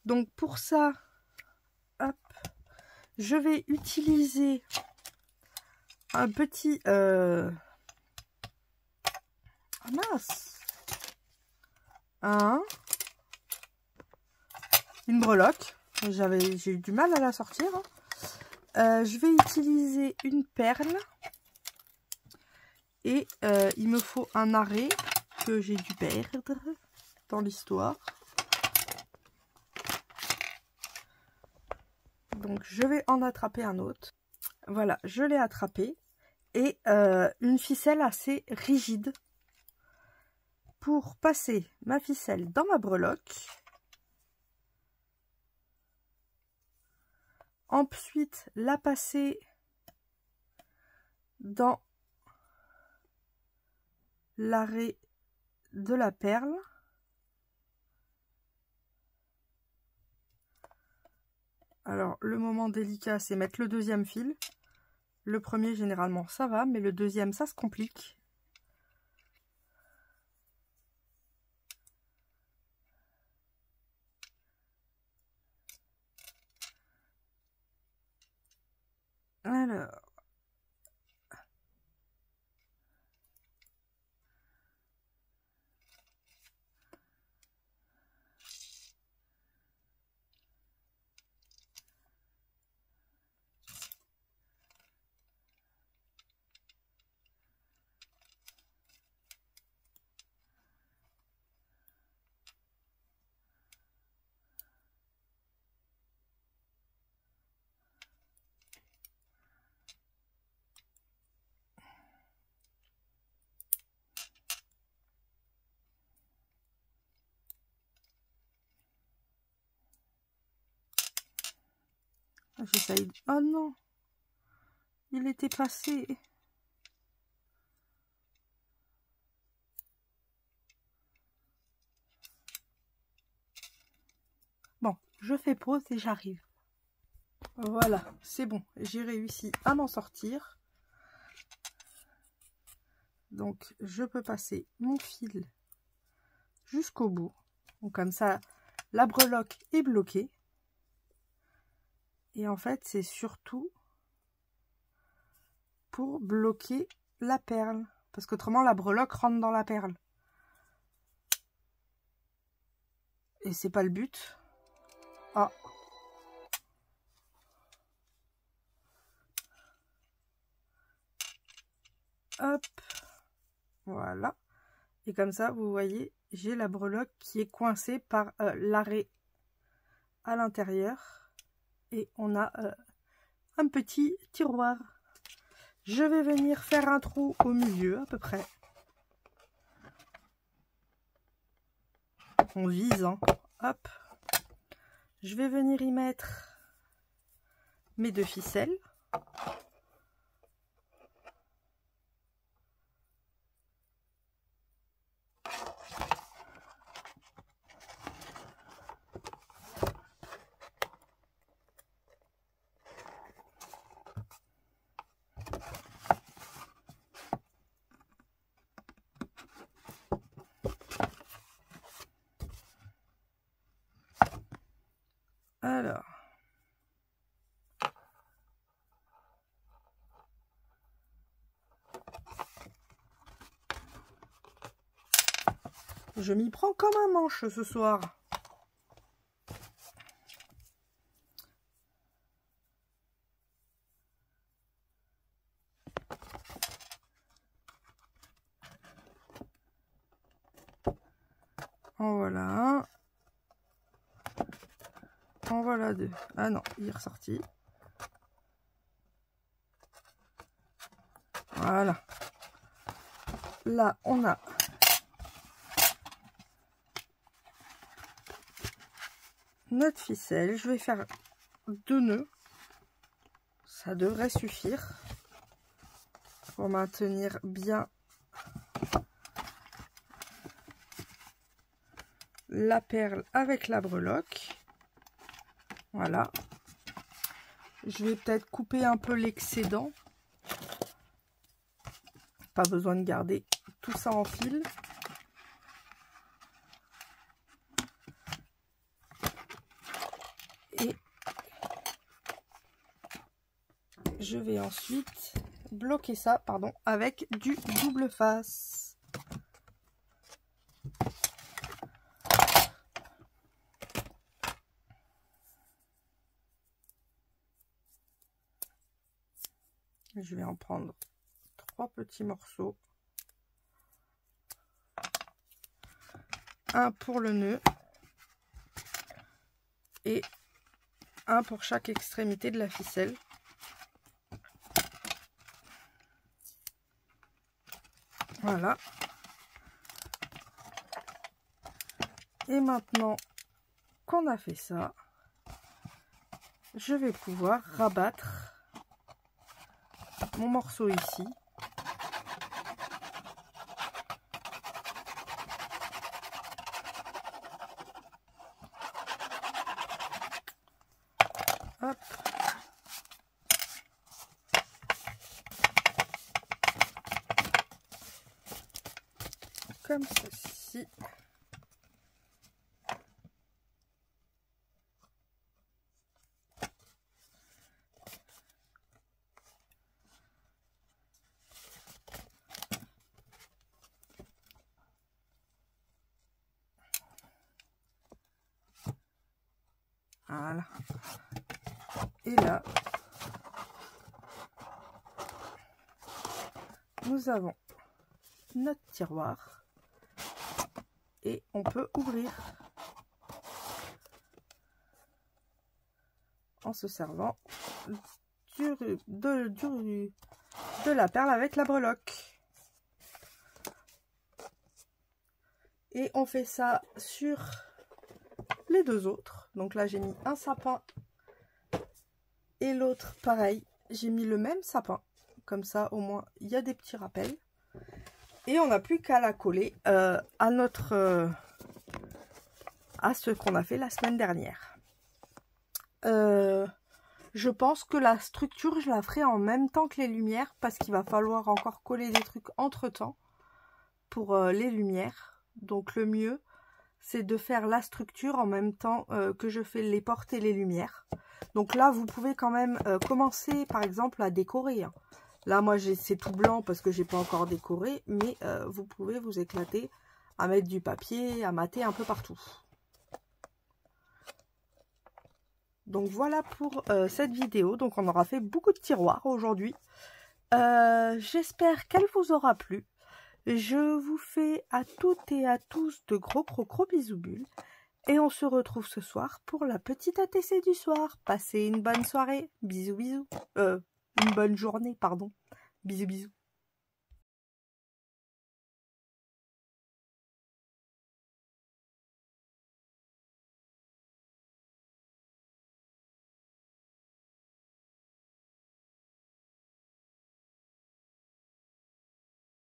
Donc pour ça, hop, je vais utiliser un petit... Ah mince, une breloque. J'ai eu du mal à la sortir. Je vais utiliser une perle et il me faut un arrêt que j'ai dû perdre dans l'histoire. Donc je vais en attraper un autre. Voilà, je l'ai attrapé. Et une ficelle assez rigide pour passer ma ficelle dans ma breloque. Ensuite, la passer dans l'arrêt de la perle. Alors, le moment délicat, c'est mettre le deuxième fil. Le premier, généralement, ça va, mais le deuxième, ça se complique. Alors... J'essaye... Oh non! Il était passé. Bon, je fais pause et j'arrive. Voilà, c'est bon. J'ai réussi à m'en sortir. Donc, je peux passer mon fil jusqu'au bout. Donc, comme ça, La breloque est bloquée. Et en fait, c'est surtout pour bloquer la perle. Parce qu'autrement, la breloque rentre dans la perle. Et c'est pas le but. Ah. Hop. Voilà. Et comme ça, vous voyez, j'ai la breloque qui est coincée par l'arrêt à l'intérieur. Et on a un petit tiroir. Je vais venir faire un trou au milieu à peu près. On vise, hein. Hop. Je vais venir y mettre mes 2 ficelles. Alors, je m'y prends comme un manche ce soir. En voilà un. En voilà 2. Ah non, il est ressorti. Voilà. Là, on a notre ficelle. Je vais faire 2 nœuds. Ça devrait suffire pour maintenir bien la perle avec la breloque. Voilà. Je vais peut-être couper un peu l'excédent. Pas besoin de garder tout ça en fil. Et je vais ensuite bloquer ça, pardon, avec du double face. Je vais en prendre 3 petits morceaux. Un pour le nœud et un pour chaque extrémité de la ficelle. Voilà. Et maintenant qu'on a fait ça, je vais pouvoir rabattre mon morceau ici. Hop. Comme ceci. Voilà. Et là, nous avons notre tiroir et on peut ouvrir en se servant de la perle avec la breloque. Et on fait ça sur les 2 autres. Donc là, j'ai mis un sapin et l'autre, pareil, j'ai mis le même sapin. Comme ça, au moins, il y a des petits rappels. Et on n'a plus qu'à la coller à ce qu'on a fait la semaine dernière. Je pense que la structure, je la ferai en même temps que les lumières, parce qu'il va falloir encore coller des trucs entre temps pour les lumières. Donc le mieux, c'est de faire la structure en même temps que je fais les portes et les lumières. Donc là, vous pouvez quand même commencer, par exemple, à décorer. Hein. Là, moi, c'est tout blanc parce que j'ai pas encore décoré, mais vous pouvez vous éclater à mettre du papier, à mater un peu partout. Donc voilà pour cette vidéo. Donc on aura fait beaucoup de tiroirs aujourd'hui. J'espère qu'elle vous aura plu. Je vous fais à toutes et à tous de gros bisous bulles. Et on se retrouve ce soir pour la petite ATC du soir. Passez une bonne soirée. Bisous bisous. Une bonne journée, pardon. Bisous bisous.